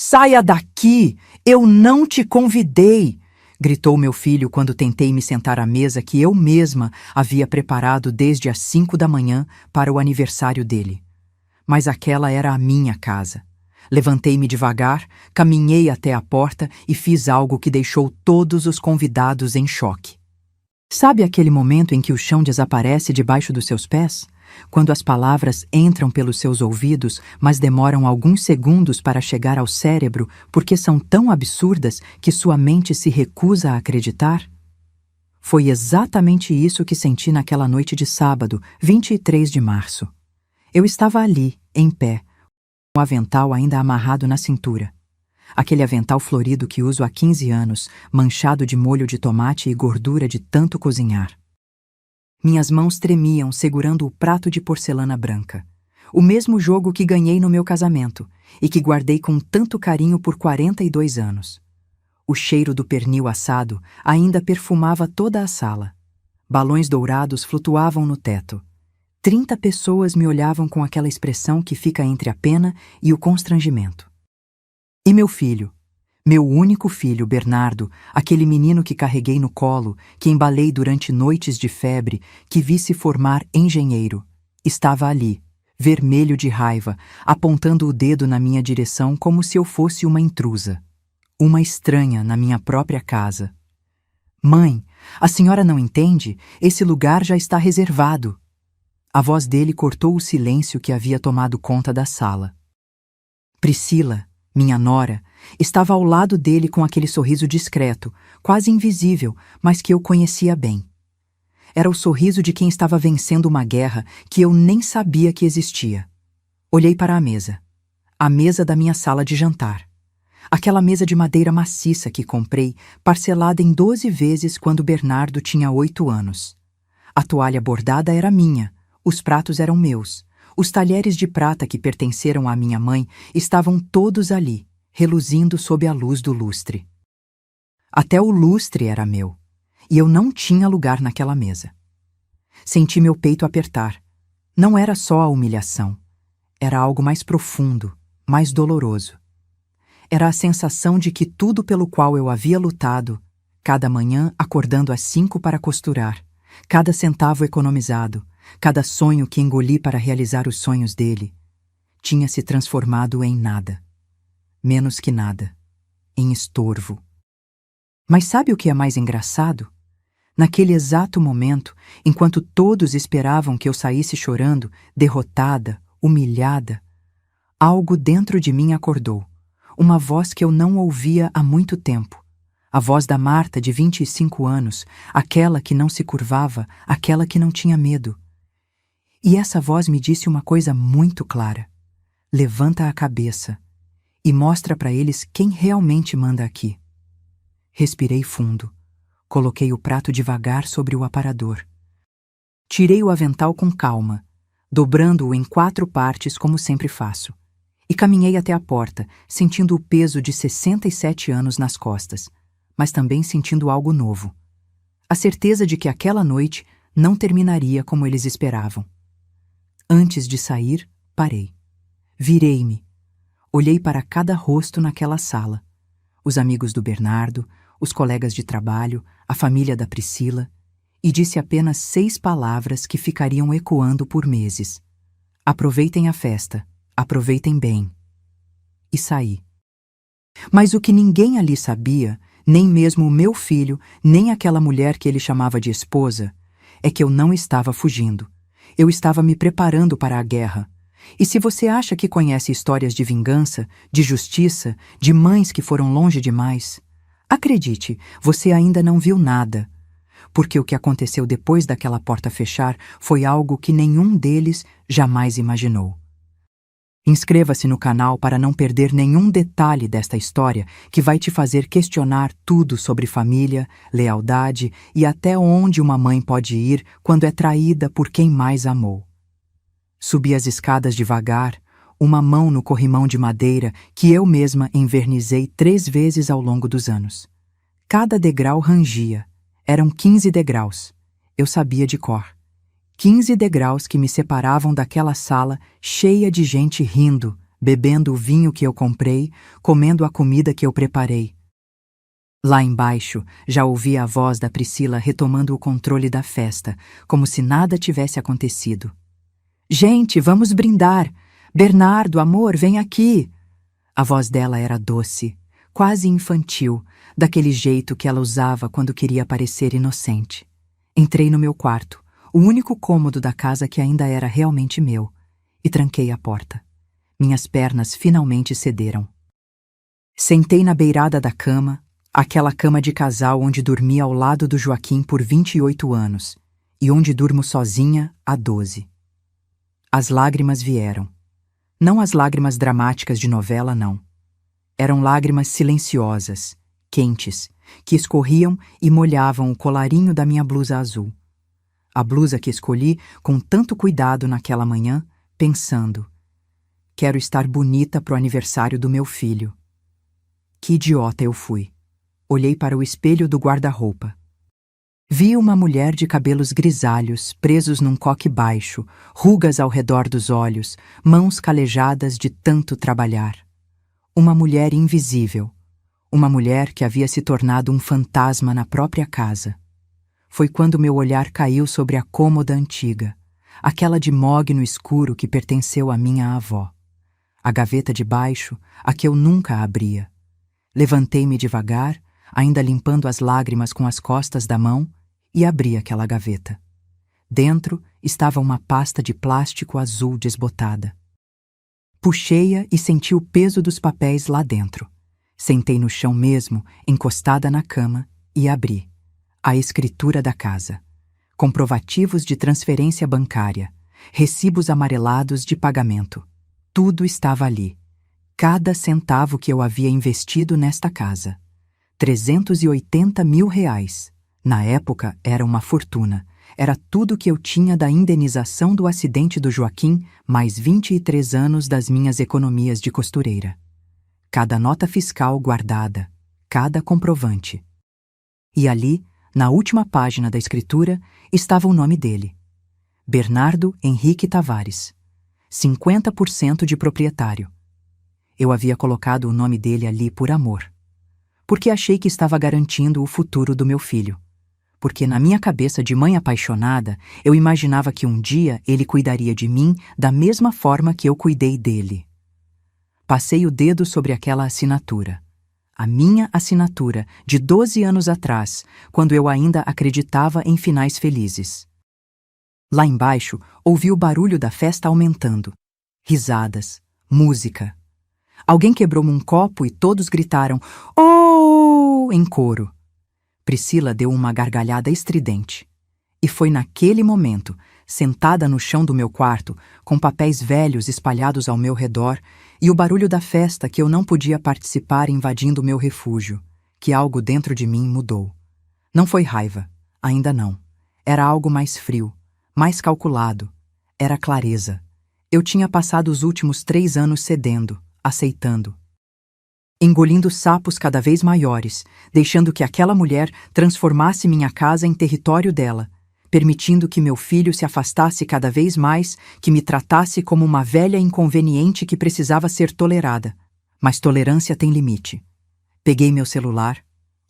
Saia daqui! Eu não te convidei! Gritou meu filho quando tentei me sentar à mesa que eu mesma havia preparado desde as 5 da manhã para o aniversário dele. Mas aquela era a minha casa. Levantei-me devagar, caminhei até a porta e fiz algo que deixou todos os convidados em choque. Sabe aquele momento em que o chão desaparece debaixo dos seus pés? Quando as palavras entram pelos seus ouvidos, mas demoram alguns segundos para chegar ao cérebro porque são tão absurdas que sua mente se recusa a acreditar? Foi exatamente isso que senti naquela noite de sábado, 23 de março. Eu estava ali, em pé, com o avental ainda amarrado na cintura. Aquele avental florido que uso há 15 anos, manchado de molho de tomate e gordura de tanto cozinhar. Minhas mãos tremiam segurando o prato de porcelana branca. O mesmo jogo que ganhei no meu casamento e que guardei com tanto carinho por 42 anos. O cheiro do pernil assado ainda perfumava toda a sala. Balões dourados flutuavam no teto. 30 pessoas me olhavam com aquela expressão que fica entre a pena e o constrangimento. E meu filho, meu único filho, Bernardo, aquele menino que carreguei no colo, que embalei durante noites de febre, que vi se formar engenheiro, estava ali, vermelho de raiva, apontando o dedo na minha direção como se eu fosse uma intrusa, uma estranha na minha própria casa. Mãe, a senhora não entende? Esse lugar já está reservado. A voz dele cortou o silêncio que havia tomado conta da sala. Priscila, minha nora, estava ao lado dele com aquele sorriso discreto, quase invisível, mas que eu conhecia bem. Era o sorriso de quem estava vencendo uma guerra que eu nem sabia que existia. Olhei para a mesa da minha sala de jantar. Aquela mesa de madeira maciça que comprei, parcelada em 12 vezes quando Bernardo tinha 8 anos. A toalha bordada era minha, os pratos eram meus. Os talheres de prata que pertenceram à minha mãe estavam todos ali, reluzindo sob a luz do lustre. Até o lustre era meu, e eu não tinha lugar naquela mesa. Senti meu peito apertar. Não era só a humilhação. Era algo mais profundo, mais doloroso. Era a sensação de que tudo pelo qual eu havia lutado, cada manhã acordando às 5 para costurar, cada centavo economizado, cada sonho que engoli para realizar os sonhos dele, tinha se transformado em nada. Menos que nada. Em estorvo. Mas sabe o que é mais engraçado? Naquele exato momento, enquanto todos esperavam que eu saísse chorando, derrotada, humilhada, algo dentro de mim acordou. Uma voz que eu não ouvia há muito tempo. A voz da Marta, de 25 anos, aquela que não se curvava, aquela que não tinha medo. E essa voz me disse uma coisa muito clara. Levanta a cabeça e mostra para eles quem realmente manda aqui. Respirei fundo. Coloquei o prato devagar sobre o aparador. Tirei o avental com calma, dobrando-o em 4 partes como sempre faço. E caminhei até a porta, sentindo o peso de 67 anos nas costas, mas também sentindo algo novo. A certeza de que aquela noite não terminaria como eles esperavam. Antes de sair, parei. Virei-me. Olhei para cada rosto naquela sala. Os amigos do Bernardo, os colegas de trabalho, a família da Priscila, e disse apenas 6 palavras que ficariam ecoando por meses. Aproveitem a festa, aproveitem bem. E saí. Mas o que ninguém ali sabia, nem mesmo o meu filho, nem aquela mulher que ele chamava de esposa, é que eu não estava fugindo. Eu estava me preparando para a guerra. E se você acha que conhece histórias de vingança, de justiça, de mães que foram longe demais, acredite, você ainda não viu nada. Porque o que aconteceu depois daquela porta fechar foi algo que nenhum deles jamais imaginou. Inscreva-se no canal para não perder nenhum detalhe desta história que vai te fazer questionar tudo sobre família, lealdade e até onde uma mãe pode ir quando é traída por quem mais amou. Subi as escadas devagar, uma mão no corrimão de madeira que eu mesma envernizei 3 vezes ao longo dos anos. Cada degrau rangia. Eram 15 degraus. Eu sabia de cor. 15 degraus que me separavam daquela sala cheia de gente rindo, bebendo o vinho que eu comprei, comendo a comida que eu preparei. Lá embaixo, já ouvia a voz da Priscila retomando o controle da festa, como se nada tivesse acontecido. Gente, vamos brindar! Bernardo, amor, vem aqui! A voz dela era doce, quase infantil, daquele jeito que ela usava quando queria parecer inocente. Entrei no meu quarto, o único cômodo da casa que ainda era realmente meu, e tranquei a porta. Minhas pernas finalmente cederam. Sentei na beirada da cama, aquela cama de casal onde dormi ao lado do Joaquim por 28 anos e onde durmo sozinha há 12. As lágrimas vieram. Não as lágrimas dramáticas de novela, não. Eram lágrimas silenciosas, quentes, que escorriam e molhavam o colarinho da minha blusa azul. A blusa que escolhi com tanto cuidado naquela manhã, pensando: quero estar bonita pro aniversário do meu filho. Que idiota eu fui. Olhei para o espelho do guarda-roupa. Vi uma mulher de cabelos grisalhos, presos num coque baixo, rugas ao redor dos olhos, mãos calejadas de tanto trabalhar. Uma mulher invisível. Uma mulher que havia se tornado um fantasma na própria casa. Foi quando meu olhar caiu sobre a cômoda antiga, aquela de mogno escuro que pertenceu à minha avó. A gaveta de baixo, a que eu nunca abria. Levantei-me devagar, ainda limpando as lágrimas com as costas da mão, e abri aquela gaveta. Dentro estava uma pasta de plástico azul desbotada. Puxei-a e senti o peso dos papéis lá dentro. Sentei no chão mesmo, encostada na cama, e abri. A escritura da casa. Comprovativos de transferência bancária. Recibos amarelados de pagamento. Tudo estava ali. Cada centavo que eu havia investido nesta casa. 380 mil reais. Na época, era uma fortuna. Era tudo que eu tinha da indenização do acidente do Joaquim, mais 23 anos das minhas economias de costureira. Cada nota fiscal guardada, cada comprovante. E ali, na última página da escritura, estava o nome dele. Bernardo Henrique Tavares. 50% de proprietário. Eu havia colocado o nome dele ali por amor. Porque achei que estava garantindo o futuro do meu filho. Porque na minha cabeça de mãe apaixonada, eu imaginava que um dia ele cuidaria de mim da mesma forma que eu cuidei dele. Passei o dedo sobre aquela assinatura. A minha assinatura, de 12 anos atrás, quando eu ainda acreditava em finais felizes. Lá embaixo, ouvi o barulho da festa aumentando. Risadas, música. Alguém quebrou um copo e todos gritaram "Oh!" em coro. Priscila deu uma gargalhada estridente. E foi naquele momento, sentada no chão do meu quarto, com papéis velhos espalhados ao meu redor e o barulho da festa que eu não podia participar invadindo meu refúgio, que algo dentro de mim mudou. Não foi raiva, ainda não. Era algo mais frio, mais calculado. Era clareza. Eu tinha passado os últimos 3 anos cedendo, aceitando. Engolindo sapos cada vez maiores, deixando que aquela mulher transformasse minha casa em território dela, permitindo que meu filho se afastasse cada vez mais, que me tratasse como uma velha inconveniente que precisava ser tolerada. Mas tolerância tem limite. Peguei meu celular,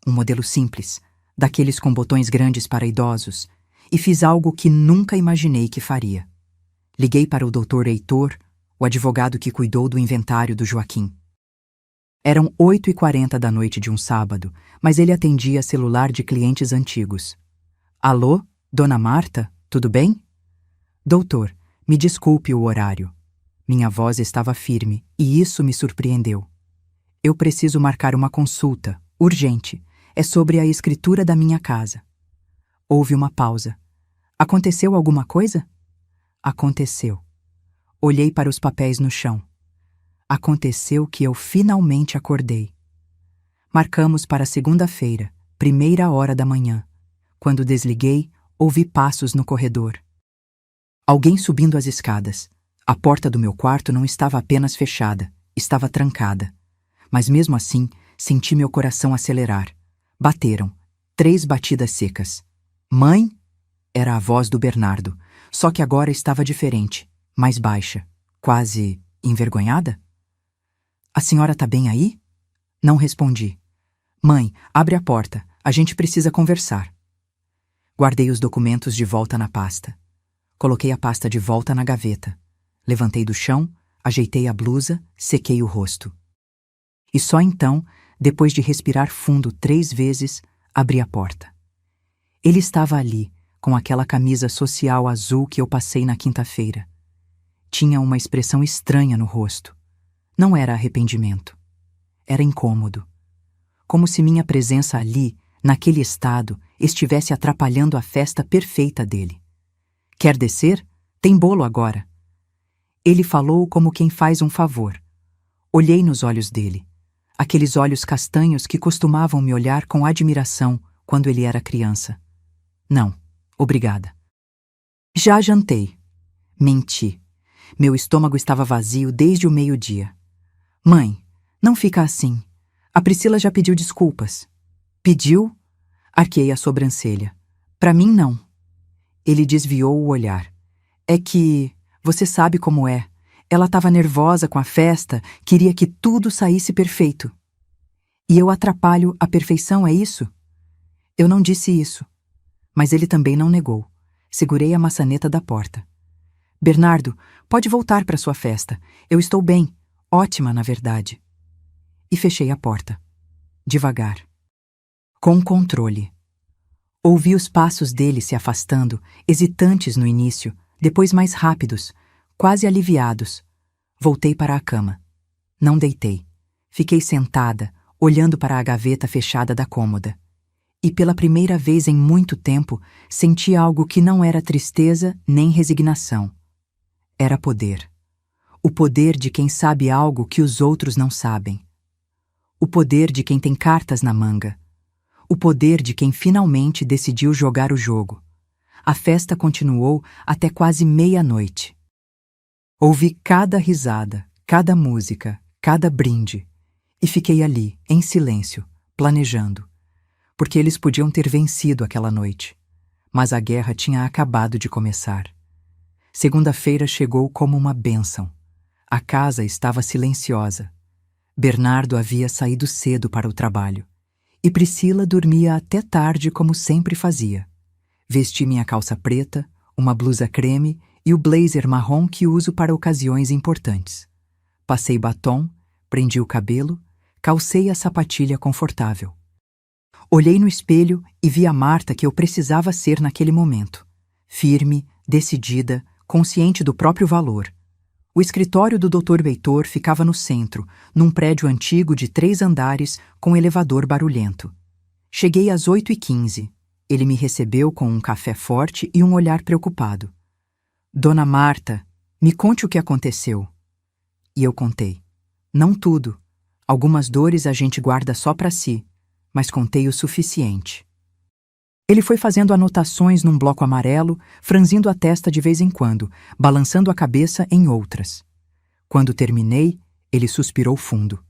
um modelo simples, daqueles com botões grandes para idosos, e fiz algo que nunca imaginei que faria. Liguei para o Dr. Heitor, o advogado que cuidou do inventário do Joaquim. Eram 8h40 da noite de um sábado, mas ele atendia celular de clientes antigos. Alô, dona Marta, tudo bem? Doutor, me desculpe o horário. Minha voz estava firme, e isso me surpreendeu. Eu preciso marcar uma consulta, urgente. É sobre a escritura da minha casa. Houve uma pausa. Aconteceu alguma coisa? Aconteceu. Olhei para os papéis no chão. Aconteceu que eu finalmente acordei. Marcamos para segunda-feira, 1h da manhã. Quando desliguei, ouvi passos no corredor. Alguém subindo as escadas. A porta do meu quarto não estava apenas fechada, estava trancada. Mas mesmo assim, senti meu coração acelerar. Bateram. 3 batidas secas. Mãe? Era a voz do Bernardo, só que agora estava diferente, mais baixa, quase envergonhada. A senhora tá bem aí? Não respondi. Mãe, abre a porta, a gente precisa conversar. Guardei os documentos de volta na pasta. Coloquei a pasta de volta na gaveta. Levantei do chão, ajeitei a blusa, sequei o rosto. E só então, depois de respirar fundo 3 vezes, abri a porta. Ele estava ali, com aquela camisa social azul que eu passei na quinta-feira. Tinha uma expressão estranha no rosto. Não era arrependimento. Era incômodo. Como se minha presença ali, naquele estado, estivesse atrapalhando a festa perfeita dele. Quer descer? Tem bolo agora. Ele falou como quem faz um favor. Olhei nos olhos dele. Aqueles olhos castanhos que costumavam me olhar com admiração quando ele era criança. Não, obrigada. Já jantei. Menti. Meu estômago estava vazio desde o meio-dia. Mãe, não fica assim. A Priscila já pediu desculpas. Pediu? Arquei a sobrancelha. Pra mim, não. Ele desviou o olhar. É que, você sabe como é. Ela estava nervosa com a festa, queria que tudo saísse perfeito. E eu atrapalho a perfeição, é isso? Eu não disse isso. Mas ele também não negou. Segurei a maçaneta da porta. Bernardo, pode voltar para sua festa. Eu estou bem. Ótima, na verdade. E fechei a porta. Devagar. Com controle. Ouvi os passos dele se afastando, hesitantes no início, depois mais rápidos, quase aliviados. Voltei para a cama. Não deitei. Fiquei sentada, olhando para a gaveta fechada da cômoda. E pela primeira vez em muito tempo, senti algo que não era tristeza nem resignação. Era poder. O poder de quem sabe algo que os outros não sabem. O poder de quem tem cartas na manga. O poder de quem finalmente decidiu jogar o jogo. A festa continuou até quase meia-noite. Ouvi cada risada, cada música, cada brinde. E fiquei ali, em silêncio, planejando. Porque eles podiam ter vencido aquela noite. Mas a guerra tinha acabado de começar. Segunda-feira chegou como uma bênção. A casa estava silenciosa. Bernardo havia saído cedo para o trabalho. E Priscila dormia até tarde como sempre fazia. Vesti minha calça preta, uma blusa creme e o blazer marrom que uso para ocasiões importantes. Passei batom, prendi o cabelo, calcei a sapatilha confortável. Olhei no espelho e vi a Marta que eu precisava ser naquele momento. Firme, decidida, consciente do próprio valor. O escritório do Dr. Heitor ficava no centro, num prédio antigo de 3 andares com elevador barulhento. Cheguei às 8h15. Ele me recebeu com um café forte e um olhar preocupado. Dona Marta, me conte o que aconteceu. E eu contei. Não tudo. Algumas dores a gente guarda só para si, mas contei o suficiente. Ele foi fazendo anotações num bloco amarelo, franzindo a testa de vez em quando, balançando a cabeça em outras. Quando terminei, ele suspirou fundo.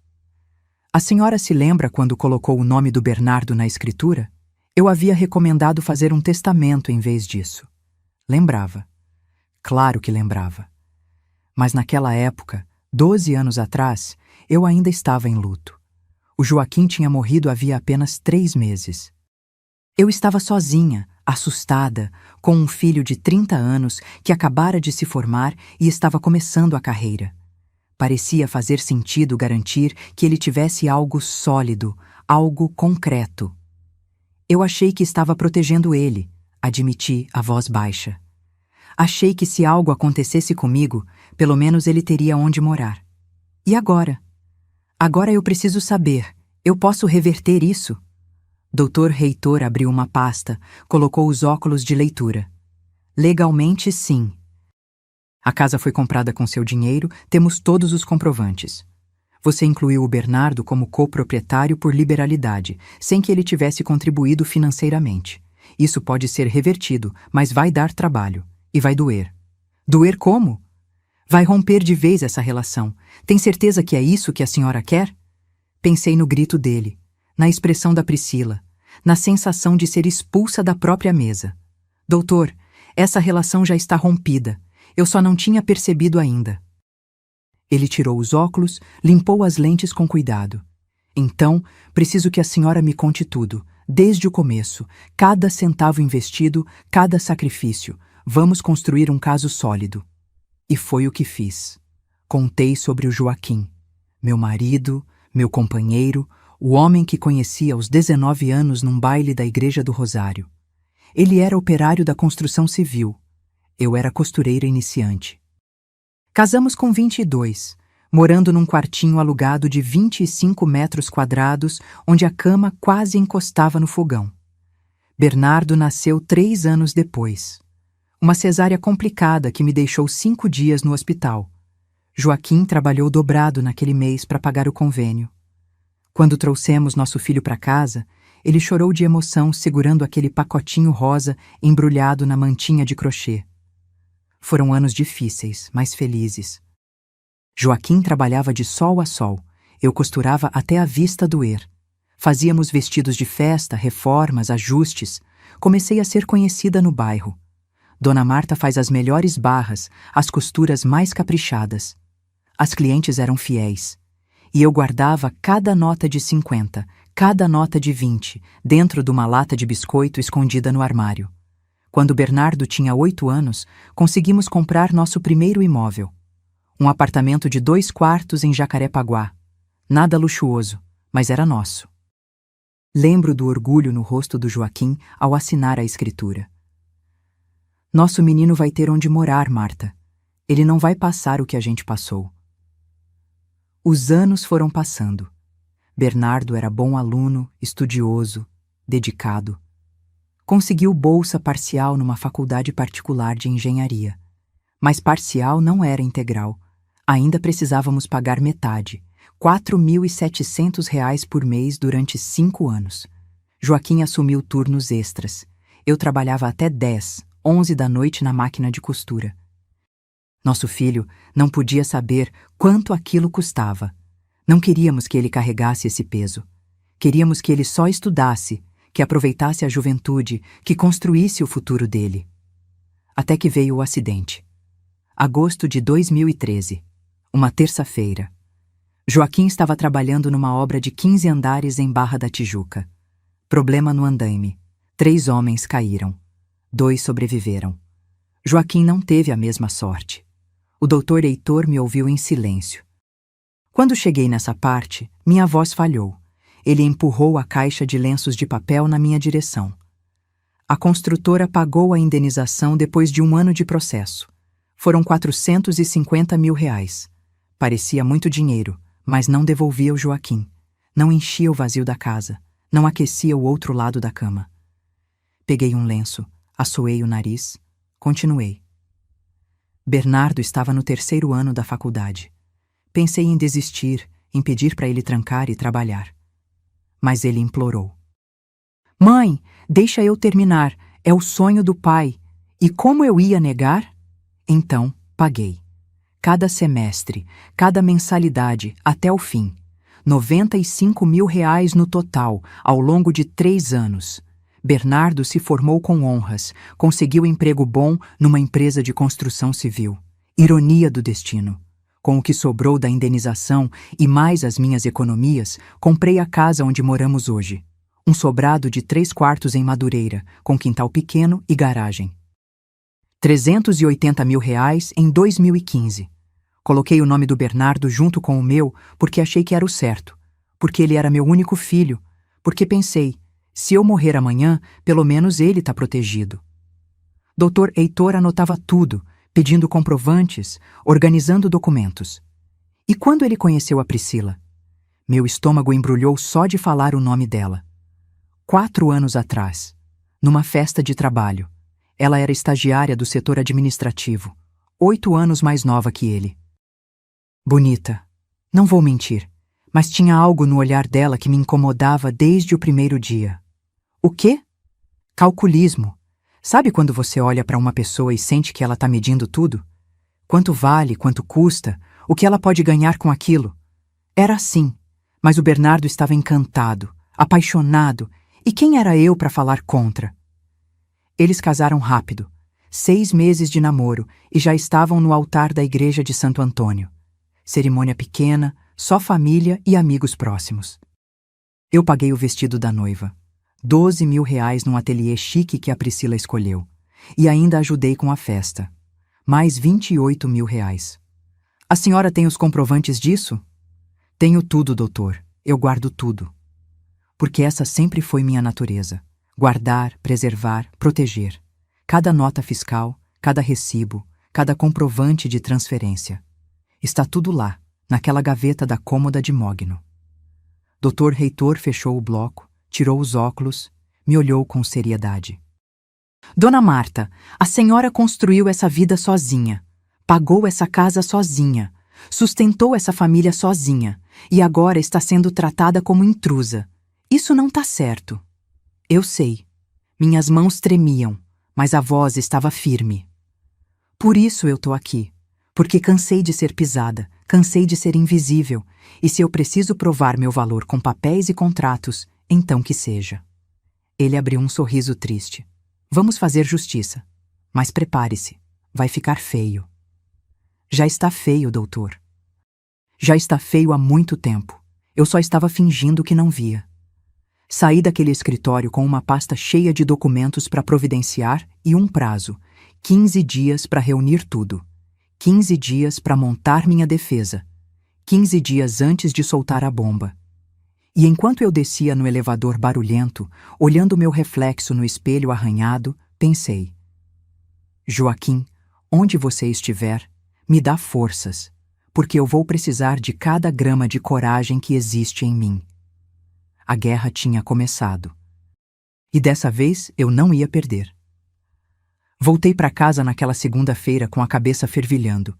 A senhora se lembra quando colocou o nome do Bernardo na escritura? Eu havia recomendado fazer um testamento em vez disso. Lembrava. Claro que lembrava. Mas naquela época, 12 anos atrás, eu ainda estava em luto. O Joaquim tinha morrido havia apenas 3 meses. Eu estava sozinha, assustada, com um filho de 30 anos que acabara de se formar e estava começando a carreira. Parecia fazer sentido garantir que ele tivesse algo sólido, algo concreto. Eu achei que estava protegendo ele, admiti a voz baixa. Achei que se algo acontecesse comigo, pelo menos ele teria onde morar. E agora? Agora eu preciso saber, eu posso reverter isso? Dr. Heitor abriu uma pasta, colocou os óculos de leitura. Legalmente, sim. A casa foi comprada com seu dinheiro, temos todos os comprovantes. Você incluiu o Bernardo como coproprietário por liberalidade, sem que ele tivesse contribuído financeiramente. Isso pode ser revertido, mas vai dar trabalho. E vai doer. Doer como? Vai romper de vez essa relação. Tem certeza que é isso que a senhora quer? Pensei no grito dele, na expressão da Priscila, na sensação de ser expulsa da própria mesa. Doutor, essa relação já está rompida. Eu só não tinha percebido ainda. Ele tirou os óculos, limpou as lentes com cuidado. Então, preciso que a senhora me conte tudo, desde o começo, cada centavo investido, cada sacrifício. Vamos construir um caso sólido. E foi o que fiz. Contei sobre o Joaquim, meu marido, meu companheiro, o homem que conheci aos 19 anos num baile da Igreja do Rosário. Ele era operário da construção civil. Eu era costureira iniciante. Casamos com 22, morando num quartinho alugado de 25 metros quadrados, onde a cama quase encostava no fogão. Bernardo nasceu 3 anos depois. Uma cesárea complicada que me deixou 5 dias no hospital. Joaquim trabalhou dobrado naquele mês para pagar o convênio. Quando trouxemos nosso filho para casa, ele chorou de emoção segurando aquele pacotinho rosa embrulhado na mantinha de crochê. Foram anos difíceis, mas felizes. Joaquim trabalhava de sol a sol. Eu costurava até a vista doer. Fazíamos vestidos de festa, reformas, ajustes. Comecei a ser conhecida no bairro. Dona Marta faz as melhores barras, as costuras mais caprichadas. As clientes eram fiéis. E eu guardava cada nota de 50, cada nota de 20, dentro de uma lata de biscoito escondida no armário. Quando Bernardo tinha 8 anos, conseguimos comprar nosso primeiro imóvel. Um apartamento de 2 quartos em Jacarepaguá. Nada luxuoso, mas era nosso. Lembro do orgulho no rosto do Joaquim ao assinar a escritura. Nosso menino vai ter onde morar, Marta. Ele não vai passar o que a gente passou. Os anos foram passando. Bernardo era bom aluno, estudioso, dedicado. Conseguiu bolsa parcial numa faculdade particular de engenharia. Mas parcial não era integral. Ainda precisávamos pagar metade, R$ 4.700 por mês durante 5 anos. Joaquim assumiu turnos extras. Eu trabalhava até 10, 11 da noite na máquina de costura. Nosso filho não podia saber quanto aquilo custava. Não queríamos que ele carregasse esse peso. Queríamos que ele só estudasse, que aproveitasse a juventude, que construísse o futuro dele. Até que veio o acidente. Agosto de 2013, uma terça-feira. Joaquim estava trabalhando numa obra de 15 andares em Barra da Tijuca. Problema no andaime. 3 homens caíram. 2 sobreviveram. Joaquim não teve a mesma sorte. O doutor Heitor me ouviu em silêncio. Quando cheguei nessa parte, minha voz falhou. Ele empurrou a caixa de lenços de papel na minha direção. A construtora pagou a indenização depois de 1 ano de processo. Foram R$ 450 mil. Parecia muito dinheiro, mas não devolvia o Joaquim. Não enchia o vazio da casa. Não aquecia o outro lado da cama. Peguei um lenço, assoei o nariz, continuei. Bernardo estava no 3º ano da faculdade. Pensei em desistir, em pedir para ele trancar e trabalhar. Mas ele implorou. Mãe, deixa eu terminar. É o sonho do pai. E como eu ia negar? Então, paguei. Cada semestre, cada mensalidade, até o fim. R$ 95 mil no total, ao longo de 3 anos. Bernardo se formou com honras, conseguiu emprego bom numa empresa de construção civil. Ironia do destino. Com o que sobrou da indenização e mais as minhas economias, comprei a casa onde moramos hoje. Um sobrado de 3 quartos em Madureira, com quintal pequeno e garagem. R$ 380 mil em 2015. Coloquei o nome do Bernardo junto com o meu porque achei que era o certo, porque ele era meu único filho, porque pensei, se eu morrer amanhã, pelo menos ele está protegido. Dr. Heitor anotava tudo, pedindo comprovantes, organizando documentos. E quando ele conheceu a Priscila? Meu estômago embrulhou só de falar o nome dela. 4 anos atrás, numa festa de trabalho. Ela era estagiária do setor administrativo, 8 anos mais nova que ele. Bonita, não vou mentir, mas tinha algo no olhar dela que me incomodava desde o primeiro dia. O quê? Calculismo. Sabe quando você olha para uma pessoa e sente que ela está medindo tudo? Quanto vale, quanto custa, o que ela pode ganhar com aquilo? Era assim, mas o Bernardo estava encantado, apaixonado, e quem era eu para falar contra? Eles casaram rápido, 6 meses de namoro, e já estavam no altar da igreja de Santo Antônio. Cerimônia pequena, só família e amigos próximos. Eu paguei o vestido da noiva. 12.000 num ateliê chique que a Priscila escolheu. E ainda ajudei com a festa. Mais 28.000. A senhora tem os comprovantes disso? Tenho tudo, doutor. Eu guardo tudo. Porque essa sempre foi minha natureza. Guardar, preservar, proteger. Cada nota fiscal, cada recibo, cada comprovante de transferência. Está tudo lá, naquela gaveta da cômoda de mogno. Doutor Reitor fechou o bloco, tirou os óculos, me olhou com seriedade. Dona Marta, a senhora construiu essa vida sozinha, pagou essa casa sozinha, sustentou essa família sozinha e agora está sendo tratada como intrusa. Isso não tá certo. Eu sei. Minhas mãos tremiam, mas a voz estava firme. Por isso eu tô aqui. Porque cansei de ser pisada, cansei de ser invisível, e se eu preciso provar meu valor com papéis e contratos, então que seja. Ele abriu um sorriso triste. Vamos fazer justiça. Mas prepare-se, vai ficar feio. Já está feio, doutor. Já está feio há muito tempo. Eu só estava fingindo que não via. Saí daquele escritório com uma pasta cheia de documentos para providenciar e um prazo, 15 dias para reunir tudo. 15 dias para montar minha defesa, 15 dias antes de soltar a bomba. E enquanto eu descia no elevador barulhento, olhando meu reflexo no espelho arranhado, pensei: Joaquim, onde você estiver, me dá forças, porque eu vou precisar de cada grama de coragem que existe em mim. A guerra tinha começado. E dessa vez eu não ia perder. Voltei para casa naquela segunda-feira com a cabeça fervilhando.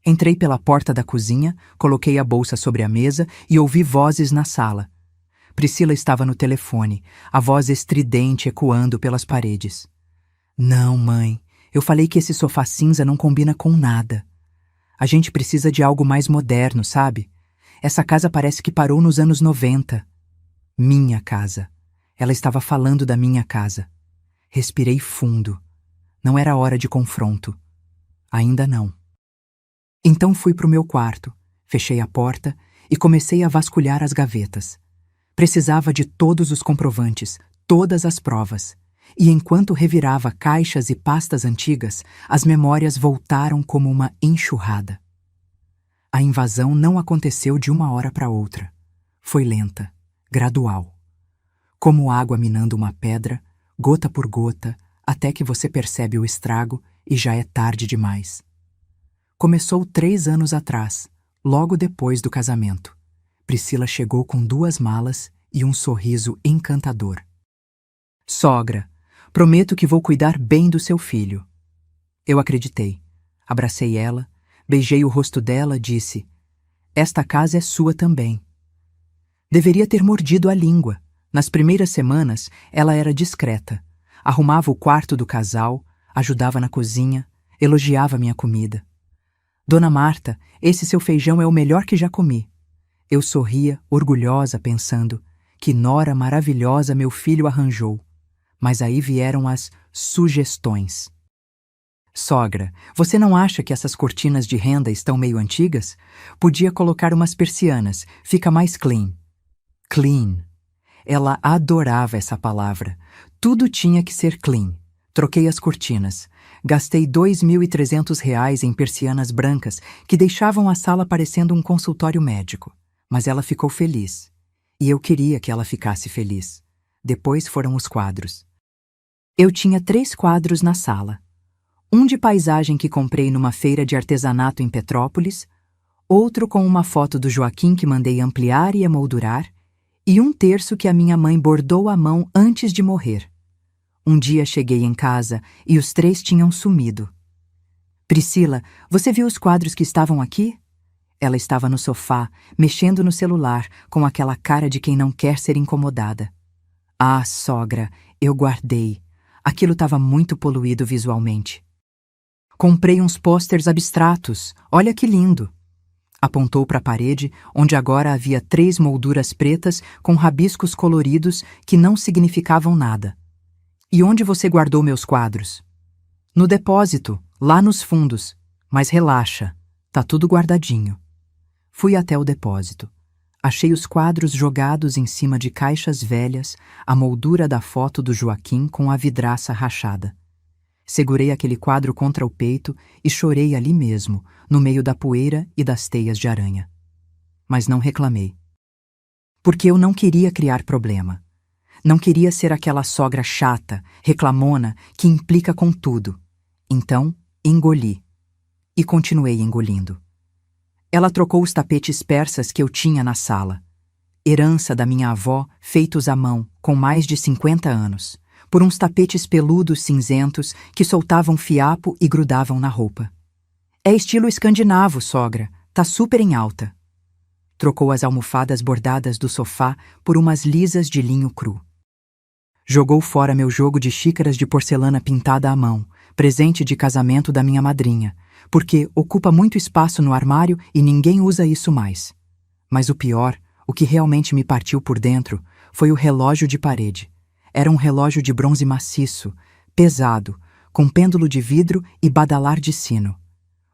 Entrei pela porta da cozinha, coloquei a bolsa sobre a mesa e ouvi vozes na sala. Priscila estava no telefone, a voz estridente ecoando pelas paredes. Não, mãe, eu falei que esse sofá cinza não combina com nada. A gente precisa de algo mais moderno, sabe? Essa casa parece que parou nos anos 90. Minha casa. Ela estava falando da minha casa. Respirei fundo. Não era hora de confronto. Ainda não. Então fui para o meu quarto, fechei a porta e comecei a vasculhar as gavetas. Precisava de todos os comprovantes, todas as provas. E enquanto revirava caixas e pastas antigas, as memórias voltaram como uma enxurrada. A invasão não aconteceu de uma hora para outra. Foi lenta, gradual. Como água minando uma pedra, gota por gota, até que você percebe o estrago e já é tarde demais. Começou 3 anos atrás, logo depois do casamento. Priscila chegou com 2 malas e um sorriso encantador. Sogra, prometo que vou cuidar bem do seu filho. Eu acreditei. Abracei ela, beijei o rosto dela e disse: esta casa é sua também. Deveria ter mordido a língua. Nas primeiras semanas, ela era discreta. Arrumava o quarto do casal, ajudava na cozinha, elogiava minha comida. Dona Marta, esse seu feijão é o melhor que já comi. Eu sorria, orgulhosa, pensando: que nora maravilhosa meu filho arranjou. Mas aí vieram as sugestões. Sogra, você não acha que essas cortinas de renda estão meio antigas? Podia colocar umas persianas, fica mais clean. Clean. Ela adorava essa palavra. Tudo tinha que ser clean. Troquei as cortinas. Gastei R$2.300 em persianas brancas que deixavam a sala parecendo um consultório médico. Mas ela ficou feliz. E eu queria que ela ficasse feliz. Depois foram os quadros. Eu tinha 3 quadros na sala. Um de paisagem que comprei numa feira de artesanato em Petrópolis, outro com uma foto do Joaquim que mandei ampliar e emoldurar, e um terço que a minha mãe bordou à mão antes de morrer. Um dia cheguei em casa e os 3 tinham sumido. Priscila, você viu os quadros que estavam aqui? Ela estava no sofá, mexendo no celular, com aquela cara de quem não quer ser incomodada. Ah, sogra, eu guardei. Aquilo estava muito poluído visualmente. Comprei uns posters abstratos. Olha que lindo. Apontou para a parede, onde agora havia 3 molduras pretas com rabiscos coloridos que não significavam nada. E onde você guardou meus quadros? No depósito, lá nos fundos. Mas relaxa, tá tudo guardadinho. Fui até o depósito. Achei os quadros jogados em cima de caixas velhas, a moldura da foto do Joaquim com a vidraça rachada. Segurei aquele quadro contra o peito e chorei ali mesmo, no meio da poeira e das teias de aranha. Mas não reclamei. Porque eu não queria criar problema. Não queria ser aquela sogra chata, reclamona, que implica com tudo. Então, engoli. E continuei engolindo. Ela trocou os tapetes persas que eu tinha na sala. Herança da minha avó, feitos à mão, com mais de 50 anos, por uns tapetes peludos cinzentos que soltavam fiapo e grudavam na roupa. É estilo escandinavo, sogra. Tá super em alta. Trocou as almofadas bordadas do sofá por umas lisas de linho cru. Jogou fora meu jogo de xícaras de porcelana pintada à mão, presente de casamento da minha madrinha, porque ocupa muito espaço no armário e ninguém usa isso mais. Mas o pior, o que realmente me partiu por dentro, foi o relógio de parede. Era um relógio de bronze maciço, pesado, com pêndulo de vidro e badalar de sino.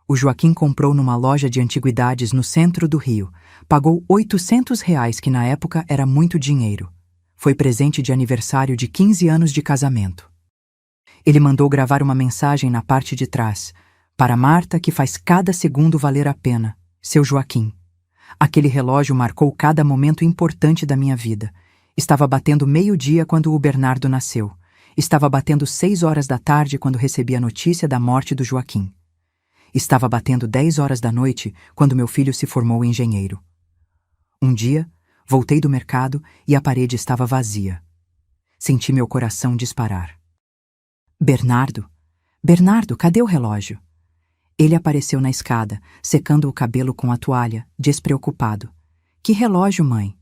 O Joaquim comprou numa loja de antiguidades no centro do Rio. Pagou R$ 800, que na época era muito dinheiro. Foi presente de aniversário de 15 anos de casamento. Ele mandou gravar uma mensagem na parte de trás. Para Marta, que faz cada segundo valer a pena. Seu Joaquim. Aquele relógio marcou cada momento importante da minha vida. Estava batendo 12:00 quando o Bernardo nasceu. Estava batendo 6 horas da tarde quando recebi a notícia da morte do Joaquim. Estava batendo 10 horas da noite quando meu filho se formou engenheiro. Um dia, voltei do mercado e a parede estava vazia. Senti meu coração disparar. Bernardo? Bernardo, cadê o relógio? Ele apareceu na escada, secando o cabelo com a toalha, despreocupado. Que relógio, mãe?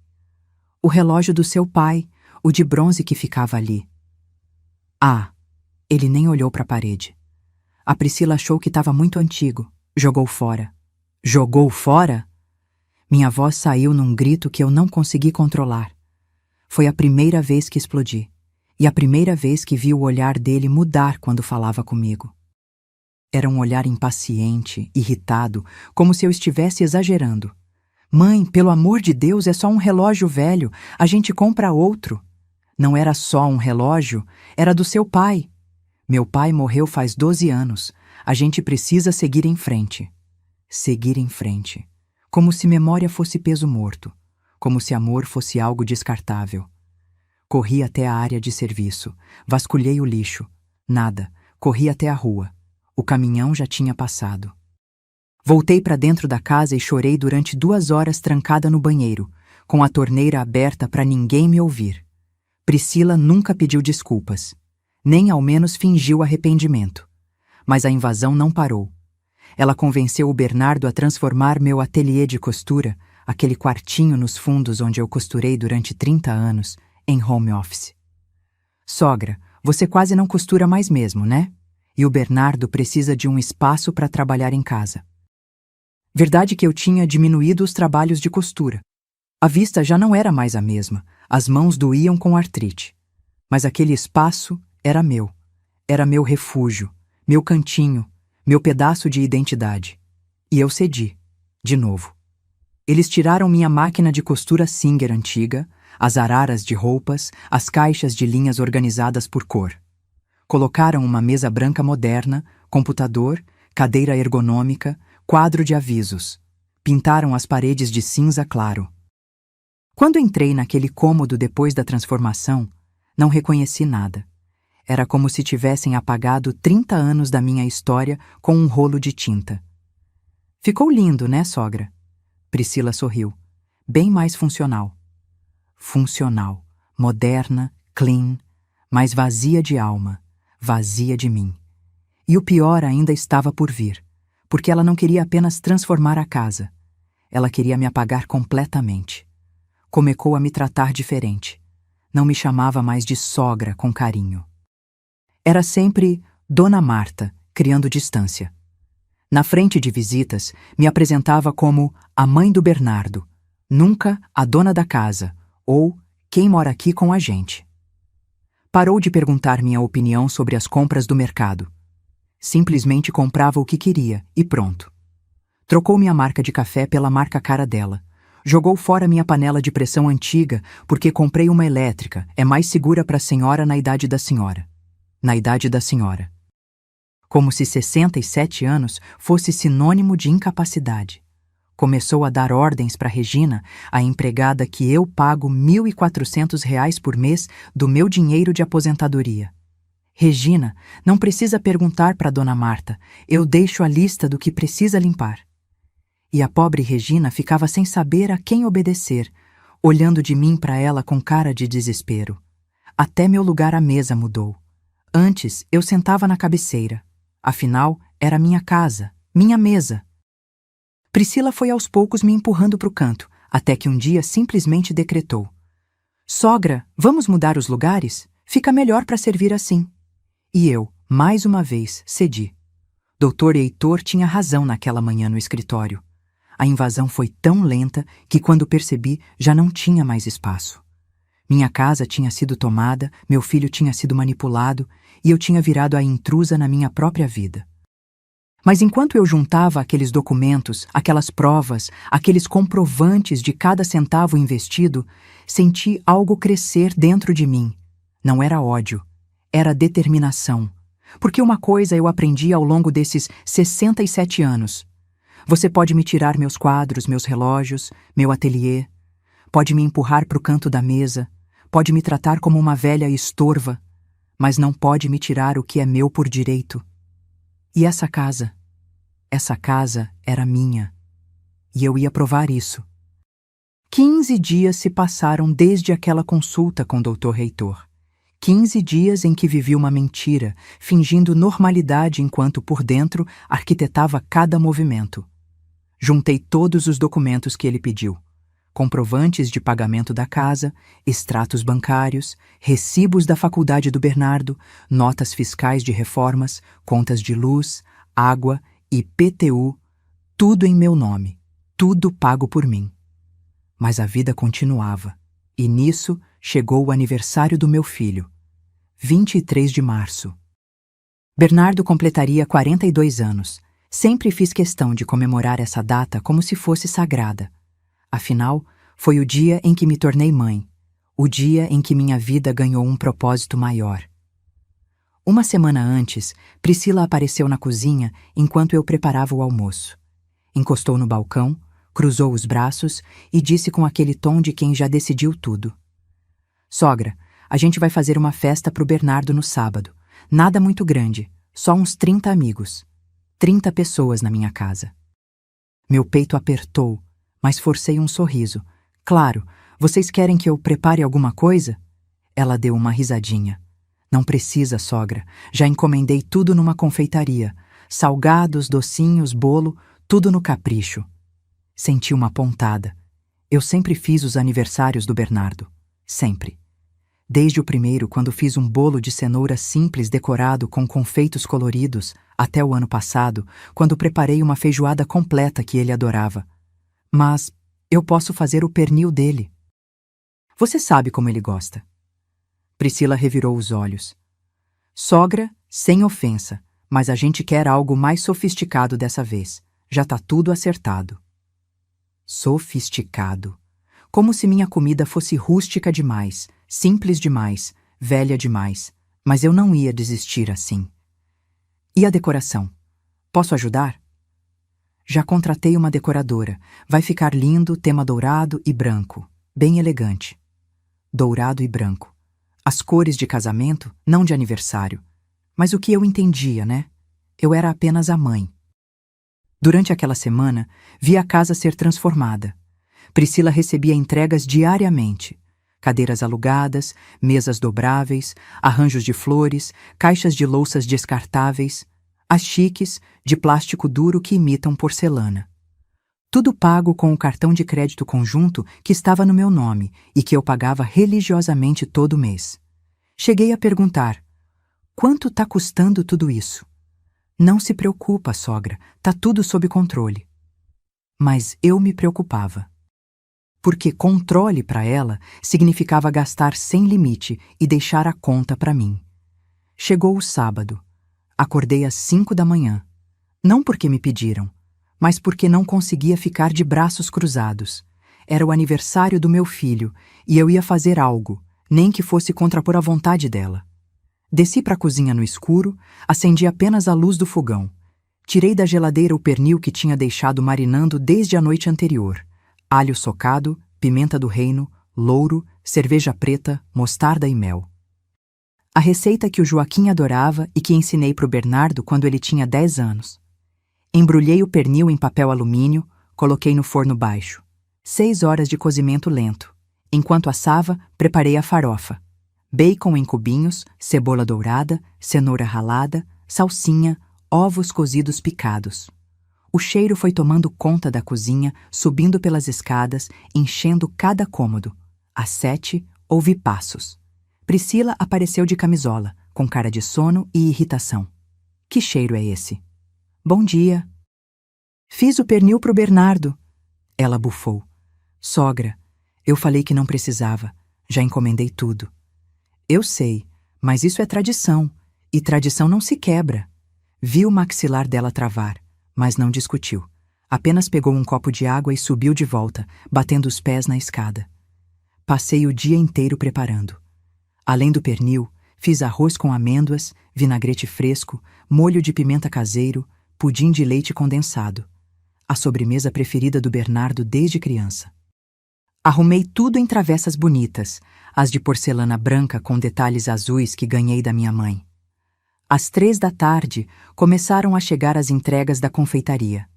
O relógio do seu pai, o de bronze que ficava ali. Ah, ele nem olhou para a parede. A Priscila achou que estava muito antigo. Jogou fora. Jogou fora? Minha voz saiu num grito que eu não consegui controlar. Foi a primeira vez que explodi. E a primeira vez que vi o olhar dele mudar quando falava comigo. Era um olhar impaciente, irritado, como se eu estivesse exagerando. Mãe, pelo amor de Deus, é só um relógio velho. A gente compra outro. Não era só um relógio, era do seu pai. Meu pai morreu faz 12 anos. A gente precisa seguir em frente. Seguir em frente. Como se memória fosse peso morto. Como se amor fosse algo descartável. Corri até a área de serviço. Vasculhei o lixo. Nada. Corri até a rua. O caminhão já tinha passado. Voltei para dentro da casa e chorei durante 2 horas trancada no banheiro, com a torneira aberta para ninguém me ouvir. Priscila nunca pediu desculpas. Nem ao menos fingiu arrependimento. Mas a invasão não parou. Ela convenceu o Bernardo a transformar meu ateliê de costura, aquele quartinho nos fundos onde eu costurei durante 30 anos, em home office. Sogra, você quase não costura mais mesmo, né? E o Bernardo precisa de um espaço para trabalhar em casa. Verdade que eu tinha diminuído os trabalhos de costura. A vista já não era mais a mesma, as mãos doíam com artrite. Mas aquele espaço era meu refúgio, meu cantinho, meu pedaço de identidade. E eu cedi, de novo. Eles tiraram minha máquina de costura Singer antiga, as araras de roupas, as caixas de linhas organizadas por cor. Colocaram uma mesa branca moderna, computador, cadeira ergonômica, quadro de avisos. Pintaram as paredes de cinza claro. Quando entrei naquele cômodo depois da transformação, não reconheci nada. Era como se tivessem apagado 30 anos da minha história com um rolo de tinta. Ficou lindo, né, sogra? Priscila sorriu. Bem mais funcional. Funcional, moderna, clean, mas vazia de alma, vazia de mim. E o pior ainda estava por vir, porque ela não queria apenas transformar a casa. Ela queria me apagar completamente. Começou a me tratar diferente. Não me chamava mais de sogra com carinho. Era sempre Dona Marta, criando distância. Na frente de visitas, me apresentava como a mãe do Bernardo, nunca a dona da casa, ou quem mora aqui com a gente. Parou de perguntar minha opinião sobre as compras do mercado. Simplesmente comprava o que queria e pronto. Trocou minha marca de café pela marca cara dela. Jogou fora minha panela de pressão antiga porque comprei uma elétrica, é mais segura para a senhora na idade da senhora. Na idade da senhora. Como se 67 anos fosse sinônimo de incapacidade. Começou a dar ordens para Regina, a empregada que eu pago R$ 1.400 por mês do meu dinheiro de aposentadoria. Regina, não precisa perguntar para Dona Marta, eu deixo a lista do que precisa limpar. E a pobre Regina ficava sem saber a quem obedecer, olhando de mim para ela com cara de desespero. Até meu lugar à mesa mudou. Antes, eu sentava na cabeceira. Afinal, era minha casa, minha mesa. Priscila foi aos poucos me empurrando para o canto, até que um dia simplesmente decretou: "Sogra, vamos mudar os lugares? Fica melhor para servir assim." E eu, mais uma vez, cedi. Dr. Heitor tinha razão naquela manhã no escritório. A invasão foi tão lenta que, quando percebi, já não tinha mais espaço. Minha casa tinha sido tomada, meu filho tinha sido manipulado e eu tinha virado a intrusa na minha própria vida. Mas enquanto eu juntava aqueles documentos, aquelas provas, aqueles comprovantes de cada centavo investido, senti algo crescer dentro de mim. Não era ódio, era determinação. Porque uma coisa eu aprendi ao longo desses 67 anos. Você pode me tirar meus quadros, meus relógios, meu ateliê, pode me empurrar para o canto da mesa, pode me tratar como uma velha estorva, mas não pode me tirar o que é meu por direito. E essa casa era minha, e eu ia provar isso. 15 dias se passaram desde aquela consulta com o Dr. Heitor. 15 dias em que vivi uma mentira, fingindo normalidade enquanto por dentro arquitetava cada movimento. Juntei todos os documentos que ele pediu: comprovantes de pagamento da casa, extratos bancários, recibos da faculdade do Bernardo, notas fiscais de reformas, contas de luz, água, IPTU, tudo em meu nome, tudo pago por mim. Mas a vida continuava, e nisso chegou o aniversário do meu filho, 23 de março. Bernardo completaria 42 anos. Sempre fiz questão de comemorar essa data como se fosse sagrada. Afinal, foi o dia em que me tornei mãe, o dia em que minha vida ganhou um propósito maior. Uma semana antes, Priscila apareceu na cozinha enquanto eu preparava o almoço. Encostou no balcão, cruzou os braços e disse com aquele tom de quem já decidiu tudo: "Sogra, a gente vai fazer uma festa pro Bernardo no sábado. Nada muito grande, só uns 30 amigos. 30 pessoas na minha casa." Meu peito apertou, mas forcei um sorriso. "Claro, vocês querem que eu prepare alguma coisa?" Ela deu uma risadinha. "Não precisa, sogra. Já encomendei tudo numa confeitaria. Salgados, docinhos, bolo, tudo no capricho." Senti uma pontada. Eu sempre fiz os aniversários do Bernardo. Sempre. Desde o primeiro, quando fiz um bolo de cenoura simples decorado com confeitos coloridos, até o ano passado, quando preparei uma feijoada completa que ele adorava. Mas eu posso fazer o pernil dele. Você sabe como ele gosta. Priscila revirou os olhos. "Sogra, sem ofensa, mas a gente quer algo mais sofisticado dessa vez. Já tá tudo acertado." Sofisticado. Como se minha comida fosse rústica demais, simples demais, velha demais. Mas eu não ia desistir assim. "E a decoração? Posso ajudar?" "Já contratei uma decoradora. Vai ficar lindo, tema dourado e branco. Bem elegante." Dourado e branco. As cores de casamento, não de aniversário. Mas o que eu entendia, né? Eu era apenas a mãe. Durante aquela semana, vi a casa ser transformada. Priscila recebia entregas diariamente. Cadeiras alugadas, mesas dobráveis, arranjos de flores, caixas de louças descartáveis, as chiques, de plástico duro que imitam porcelana. Tudo pago com o cartão de crédito conjunto que estava no meu nome e que eu pagava religiosamente todo mês. Cheguei a perguntar: "Quanto tá custando tudo isso?" "Não se preocupa, sogra, tá tudo sob controle." Mas eu me preocupava. Porque controle para ela significava gastar sem limite e deixar a conta para mim. Chegou o sábado. Acordei às 5 da manhã. Não porque me pediram, mas porque não conseguia ficar de braços cruzados. Era o aniversário do meu filho e eu ia fazer algo, nem que fosse contrapor a vontade dela. Desci para a cozinha no escuro, acendi apenas a luz do fogão. Tirei da geladeira o pernil que tinha deixado marinando desde a noite anterior. Alho socado, pimenta do reino, louro, cerveja preta, mostarda e mel. A receita que o Joaquim adorava e que ensinei para o Bernardo quando ele tinha 10 anos. Embrulhei o pernil em papel alumínio, coloquei no forno baixo. 6 horas de cozimento lento. Enquanto assava, preparei a farofa. Bacon em cubinhos, cebola dourada, cenoura ralada, salsinha, ovos cozidos picados. O cheiro foi tomando conta da cozinha, subindo pelas escadas, enchendo cada cômodo. Às 7, ouvi passos. Priscila apareceu de camisola, com cara de sono e irritação. Que cheiro é esse? Bom dia. Fiz o pernil pro Bernardo. Ela bufou. Sogra, eu falei que não precisava. Já encomendei tudo. Eu sei, mas isso é tradição, e tradição não se quebra. Vi o maxilar dela travar, mas não discutiu. Apenas pegou um copo de água e subiu de volta, batendo os pés na escada. Passei o dia inteiro preparando. Além do pernil, fiz arroz com amêndoas, vinagrete fresco, molho de pimenta caseiro, pudim de leite condensado. A sobremesa preferida do Bernardo desde criança. Arrumei tudo em travessas bonitas, as de porcelana branca com detalhes azuis que ganhei da minha mãe. Às 3 da tarde, começaram a chegar as entregas da confeitaria.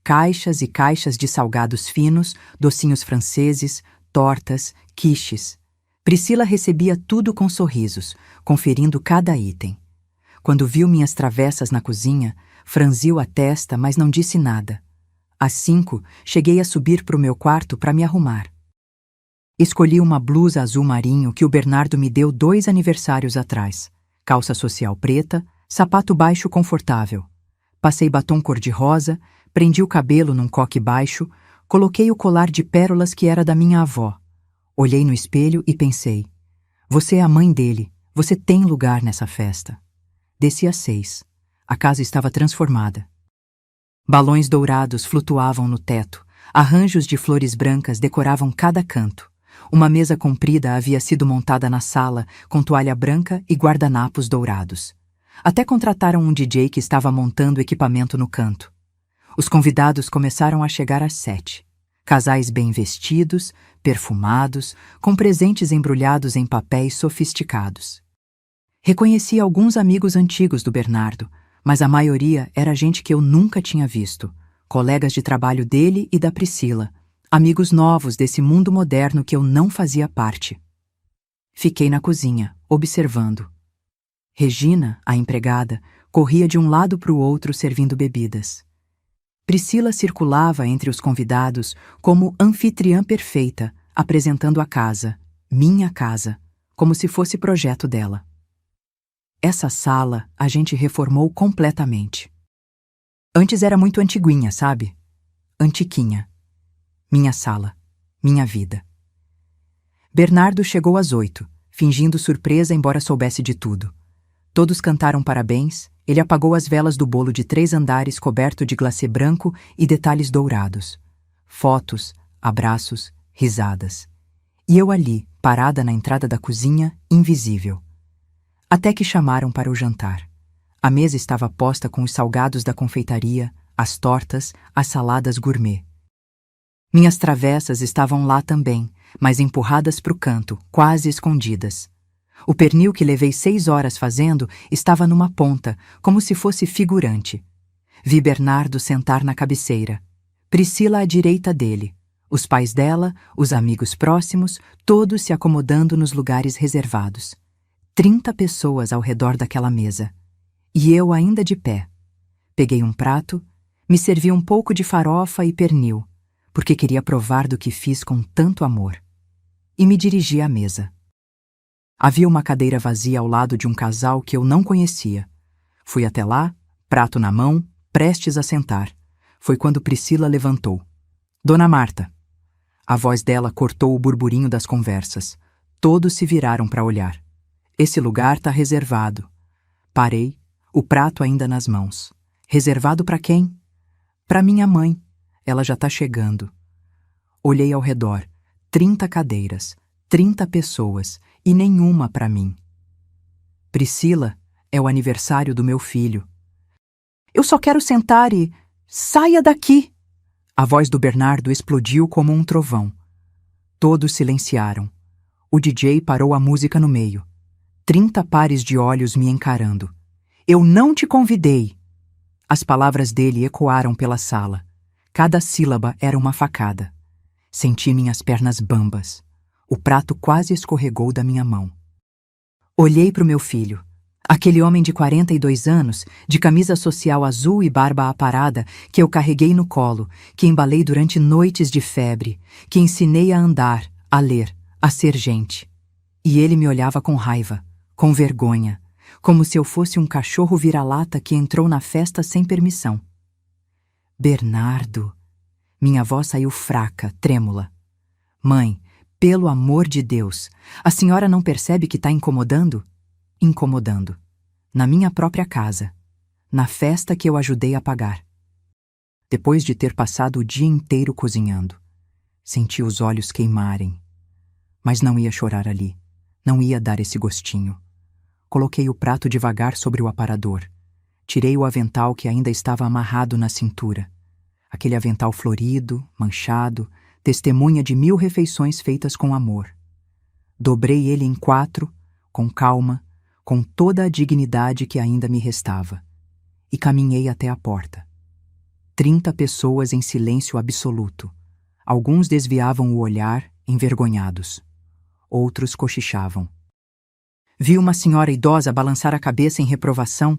Caixas e caixas de salgados finos, docinhos franceses, tortas, quiches. Priscila recebia tudo com sorrisos, conferindo cada item. Quando viu minhas travessas na cozinha, franziu a testa, mas não disse nada. Às 5, cheguei a subir para o meu quarto para me arrumar. Escolhi uma blusa azul marinho que o Bernardo me deu 2 aniversários atrás. Calça social preta, sapato baixo confortável. Passei batom cor-de-rosa, prendi o cabelo num coque baixo, coloquei o colar de pérolas que era da minha avó. Olhei no espelho e pensei, você é a mãe dele, você tem lugar nessa festa. Desci às 6. A casa estava transformada. Balões dourados flutuavam no teto, arranjos de flores brancas decoravam cada canto. Uma mesa comprida havia sido montada na sala, com toalha branca e guardanapos dourados. Até contrataram um DJ que estava montando equipamento no canto. Os convidados começaram a chegar às 7. Casais bem vestidos, perfumados, com presentes embrulhados em papéis sofisticados. Reconheci alguns amigos antigos do Bernardo, mas a maioria era gente que eu nunca tinha visto, colegas de trabalho dele e da Priscila, amigos novos desse mundo moderno que eu não fazia parte. Fiquei na cozinha, observando. Regina, a empregada, corria de um lado para o outro servindo bebidas. Priscila circulava entre os convidados como anfitriã perfeita, apresentando a casa, minha casa, como se fosse projeto dela. Essa sala a gente reformou completamente. Antes era muito antiguinha, sabe? Antiquinha. Minha sala, minha vida. Bernardo chegou às 8, fingindo surpresa embora soubesse de tudo. Todos cantaram parabéns, ele apagou as velas do bolo de 3 andares coberto de glacê branco e detalhes dourados. Fotos, abraços, risadas. E eu ali, parada na entrada da cozinha, invisível. Até que chamaram para o jantar. A mesa estava posta com os salgados da confeitaria, as tortas, as saladas gourmet. Minhas travessas estavam lá também, mas empurradas para o canto, quase escondidas. O pernil que levei 6 horas fazendo estava numa ponta, como se fosse figurante. Vi Bernardo sentar na cabeceira. Priscila à direita dele. Os pais dela, os amigos próximos, todos se acomodando nos lugares reservados. 30 pessoas ao redor daquela mesa. E eu ainda de pé. Peguei um prato, me servi um pouco de farofa e pernil, porque queria provar do que fiz com tanto amor. E me dirigi à mesa. Havia uma cadeira vazia ao lado de um casal que eu não conhecia. Fui até lá, prato na mão, prestes a sentar. Foi quando Priscila levantou. Dona Marta. A voz dela cortou o burburinho das conversas. Todos se viraram para olhar. Esse lugar está reservado. Parei, o prato ainda nas mãos. Reservado para quem? Para minha mãe. Ela já tá chegando. Olhei ao redor. 30 cadeiras, 30 pessoas e nenhuma para mim. Priscila, é o aniversário do meu filho. Eu só quero sentar e... Saia daqui! A voz do Bernardo explodiu como um trovão. Todos silenciaram. O DJ parou a música no meio. 30 pares de olhos me encarando. Eu não te convidei! As palavras dele ecoaram pela sala. Cada sílaba era uma facada. Senti minhas pernas bambas. O prato quase escorregou da minha mão. Olhei para o meu filho. Aquele homem de 42 anos, de camisa social azul e barba aparada, que eu carreguei no colo, que embalei durante noites de febre, que ensinei a andar, a ler, a ser gente. E ele me olhava com raiva, com vergonha, como se eu fosse um cachorro vira-lata que entrou na festa sem permissão. Bernardo. Minha voz saiu fraca, trêmula. Mãe, pelo amor de Deus, a senhora não percebe que está incomodando? Incomodando. Na minha própria casa. Na festa que eu ajudei a pagar. Depois de ter passado o dia inteiro cozinhando, senti os olhos queimarem. Mas não ia chorar ali. Não ia dar esse gostinho. Coloquei o prato devagar sobre o aparador. Tirei o avental que ainda estava amarrado na cintura. Aquele avental florido, manchado, testemunha de 1000 refeições feitas com amor. Dobrei ele em 4, com calma, com toda a dignidade que ainda me restava, e caminhei até a porta. 30 pessoas em silêncio absoluto. Alguns desviavam o olhar, envergonhados. Outros cochichavam. Vi uma senhora idosa balançar a cabeça em reprovação,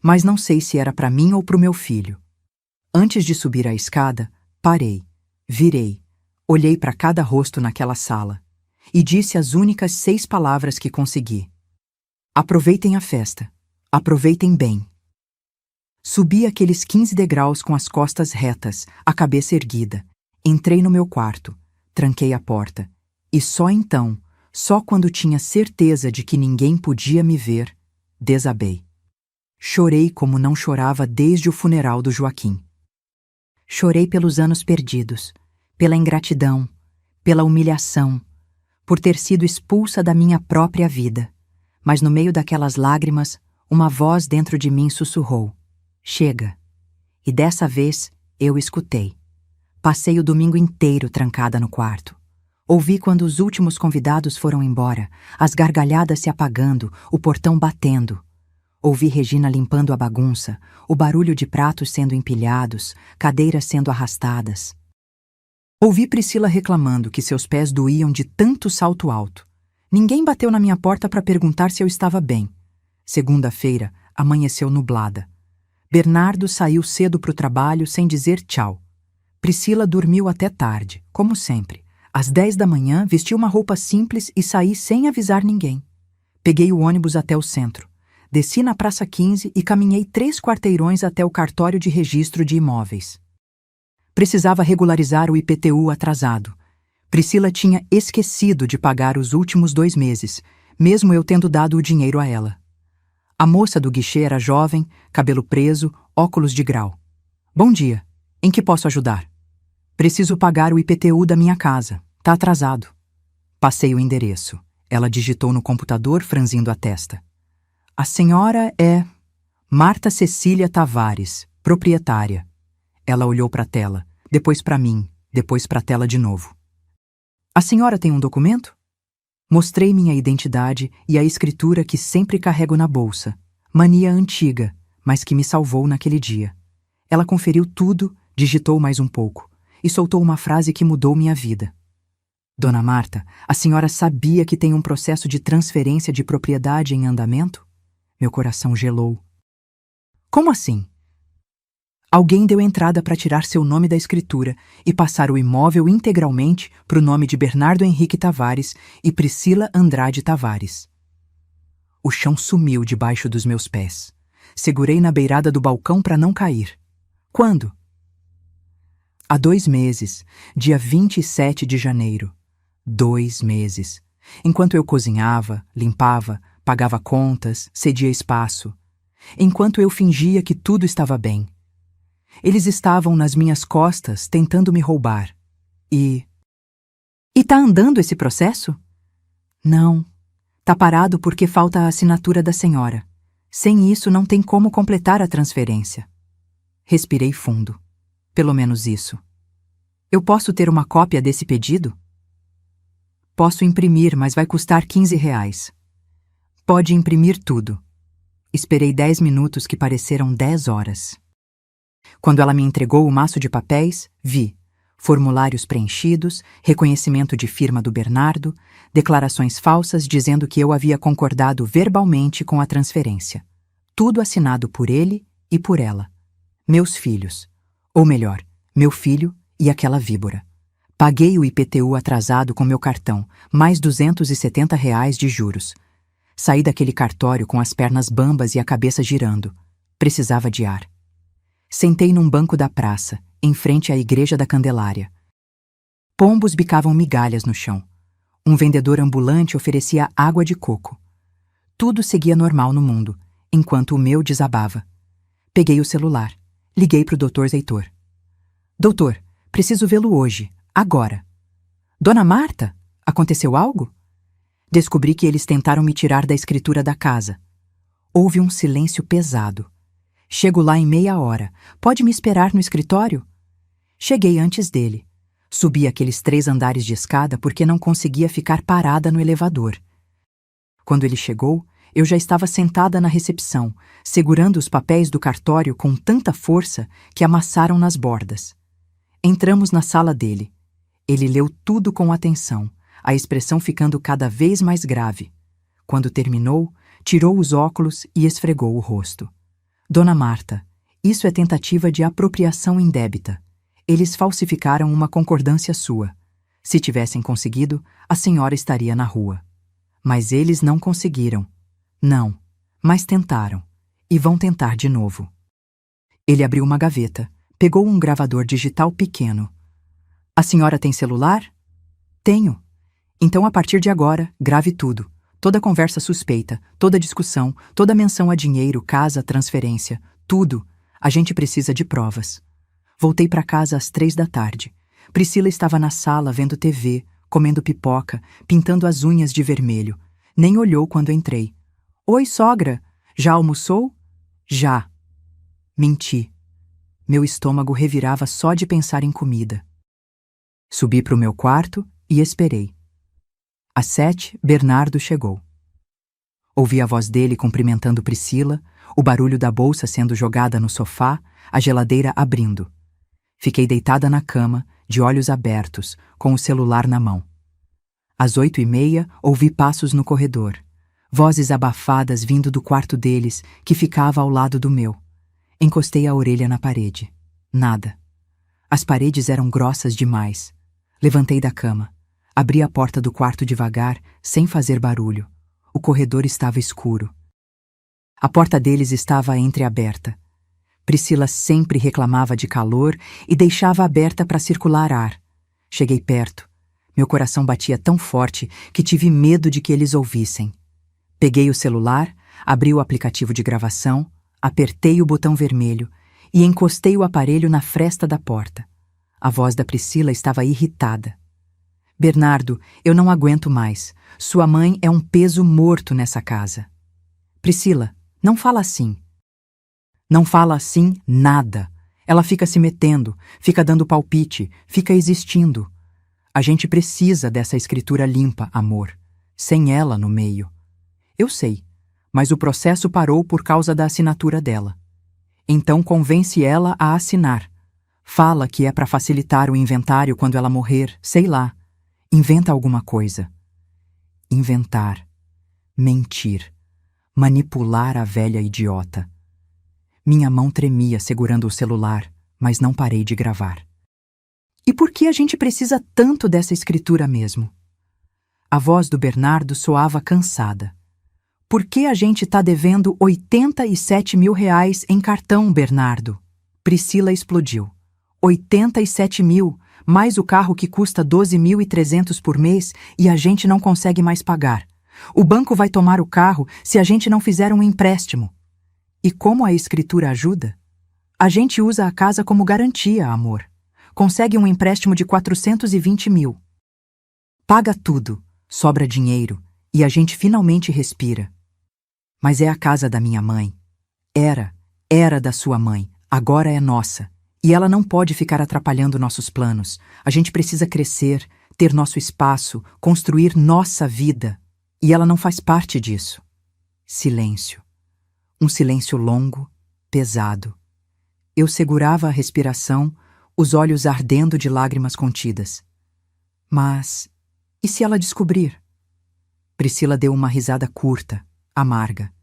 mas não sei se era para mim ou para o meu filho. Antes de subir a escada, parei, virei, olhei para cada rosto naquela sala e disse as únicas 6 palavras que consegui. Aproveitem a festa. Aproveitem bem. Subi aqueles 15 degraus com as costas retas, a cabeça erguida. Entrei no meu quarto, tranquei a porta e só então, só quando tinha certeza de que ninguém podia me ver, desabei. Chorei como não chorava desde o funeral do Joaquim. Chorei pelos anos perdidos, pela ingratidão, pela humilhação, por ter sido expulsa da minha própria vida. Mas no meio daquelas lágrimas, uma voz dentro de mim sussurrou: chega. E dessa vez, eu escutei. Passei o domingo inteiro trancada no quarto. Ouvi quando os últimos convidados foram embora, as gargalhadas se apagando, o portão batendo. Ouvi Regina limpando a bagunça, o barulho de pratos sendo empilhados, cadeiras sendo arrastadas. Ouvi Priscila reclamando que seus pés doíam de tanto salto alto. Ninguém bateu na minha porta para perguntar se eu estava bem. Segunda-feira, amanheceu nublada. Bernardo saiu cedo para o trabalho sem dizer tchau. Priscila dormiu até tarde, como sempre. Às 10 da manhã, vesti uma roupa simples e saí sem avisar ninguém. Peguei o ônibus até o centro. Desci na Praça 15 e caminhei 3 quarteirões até o cartório de registro de imóveis. Precisava regularizar o IPTU atrasado. Priscila tinha esquecido de pagar os últimos 2 meses, mesmo eu tendo dado o dinheiro a ela. A moça do guichê era jovem, cabelo preso, óculos de grau. Bom dia. Em que posso ajudar? Preciso pagar o IPTU da minha casa. Tá atrasado. Passei o endereço. Ela digitou no computador, franzindo a testa. A senhora é Marta Cecília Tavares, proprietária. Ela olhou para a tela, depois para mim, depois para a tela de novo. A senhora tem um documento? Mostrei minha identidade e a escritura que sempre carrego na bolsa. Mania antiga, mas que me salvou naquele dia. Ela conferiu tudo, digitou mais um pouco e soltou uma frase que mudou minha vida. Dona Marta, a senhora sabia que tem um processo de transferência de propriedade em andamento? Meu coração gelou. Como assim? Alguém deu entrada para tirar seu nome da escritura e passar o imóvel integralmente para o nome de Bernardo Henrique Tavares e Priscila Andrade Tavares. O chão sumiu debaixo dos meus pés. Segurei na beirada do balcão para não cair. Quando? Há 2 meses, dia 27 de janeiro. 2 meses. Enquanto eu cozinhava, limpava, pagava contas, cedia espaço. Enquanto eu fingia que tudo estava bem. Eles estavam nas minhas costas tentando me roubar. E tá andando esse processo? Não. Tá parado porque falta a assinatura da senhora. Sem isso não tem como completar a transferência. Respirei fundo. Pelo menos isso. Eu posso ter uma cópia desse pedido? Posso imprimir, mas vai custar R$ 15. Pode imprimir tudo. Esperei 10 minutos que pareceram 10 horas. Quando ela me entregou o maço de papéis, vi formulários preenchidos, reconhecimento de firma do Bernardo, declarações falsas dizendo que eu havia concordado verbalmente com a transferência. Tudo assinado por ele e por ela. Meus filhos. Ou melhor, meu filho e aquela víbora. Paguei o IPTU atrasado com meu cartão, mais R$ 270 de juros. Saí daquele cartório com as pernas bambas e a cabeça girando. Precisava de ar. Sentei num banco da praça, em frente à Igreja da Candelária. Pombos bicavam migalhas no chão. Um vendedor ambulante oferecia água de coco. Tudo seguia normal no mundo, enquanto o meu desabava. Peguei o celular. Liguei para o Dr. Heitor. Doutor, preciso vê-lo hoje, agora. Dona Marta, aconteceu algo? Descobri que eles tentaram me tirar da escritura da casa. Houve um silêncio pesado. Chego lá em meia hora. Pode me esperar no escritório? Cheguei antes dele. Subi aqueles 3 andares de escada porque não conseguia ficar parada no elevador. Quando ele chegou, eu já estava sentada na recepção, segurando os papéis do cartório com tanta força que amassaram nas bordas. Entramos na sala dele. Ele leu tudo com atenção, a expressão ficando cada vez mais grave. Quando terminou, tirou os óculos e esfregou o rosto. Dona Marta, isso é tentativa de apropriação indébita. Eles falsificaram uma concordância sua. Se tivessem conseguido, a senhora estaria na rua. Mas eles não conseguiram. Não, mas tentaram. E vão tentar de novo. Ele abriu uma gaveta, pegou um gravador digital pequeno. A senhora tem celular? Tenho. Então, a partir de agora, grave tudo. Toda conversa suspeita, toda discussão, toda menção a dinheiro, casa, transferência, tudo. A gente precisa de provas. Voltei para casa às 3 da tarde. Priscila estava na sala vendo TV, comendo pipoca, pintando as unhas de vermelho. Nem olhou quando entrei. Oi, sogra. Já almoçou? Já. Menti. Meu estômago revirava só de pensar em comida. Subi para o meu quarto e esperei. Às 7, Bernardo chegou. Ouvi a voz dele cumprimentando Priscila, o barulho da bolsa sendo jogada no sofá, a geladeira abrindo. Fiquei deitada na cama, de olhos abertos, com o celular na mão. Às 8h30, ouvi passos no corredor. Vozes abafadas vindo do quarto deles, que ficava ao lado do meu. Encostei a orelha na parede. Nada. As paredes eram grossas demais. Levantei da cama. Abri a porta do quarto devagar, sem fazer barulho. O corredor estava escuro. A porta deles estava entreaberta. Priscila sempre reclamava de calor e deixava aberta para circular ar. Cheguei perto. Meu coração batia tão forte que tive medo de que eles ouvissem. Peguei o celular, abri o aplicativo de gravação, apertei o botão vermelho e encostei o aparelho na fresta da porta. A voz da Priscila estava irritada. Bernardo, eu não aguento mais. Sua mãe é um peso morto nessa casa. Priscila, não fala assim. Não fala assim nada. Ela fica se metendo, fica dando palpite, fica existindo. A gente precisa dessa escritura limpa, amor. Sem ela no meio. Eu sei, mas o processo parou por causa da assinatura dela. Então convence ela a assinar. Fala que é para facilitar o inventário quando ela morrer, sei lá. Inventa alguma coisa. Inventar. Mentir. Manipular a velha idiota. Minha mão tremia segurando o celular, mas não parei de gravar. E por que a gente precisa tanto dessa escritura mesmo? A voz do Bernardo soava cansada. Por que a gente tá devendo R$ 87 mil em cartão, Bernardo? Priscila explodiu. 87 mil, mais o carro que custa 12.300 por mês e a gente não consegue mais pagar. O banco vai tomar o carro se a gente não fizer um empréstimo. E como a escritura ajuda? A gente usa a casa como garantia, amor. Consegue um empréstimo de 420 mil. Paga tudo, sobra dinheiro, e a gente finalmente respira. Mas é a casa da minha mãe. Era da sua mãe, agora é nossa. E ela não pode ficar atrapalhando nossos planos. A gente precisa crescer, ter nosso espaço, construir nossa vida. E ela não faz parte disso. Silêncio. Um silêncio longo, pesado. Eu segurava a respiração, os olhos ardendo de lágrimas contidas. Mas, e se ela descobrir? Priscila deu uma risada curta, amarga.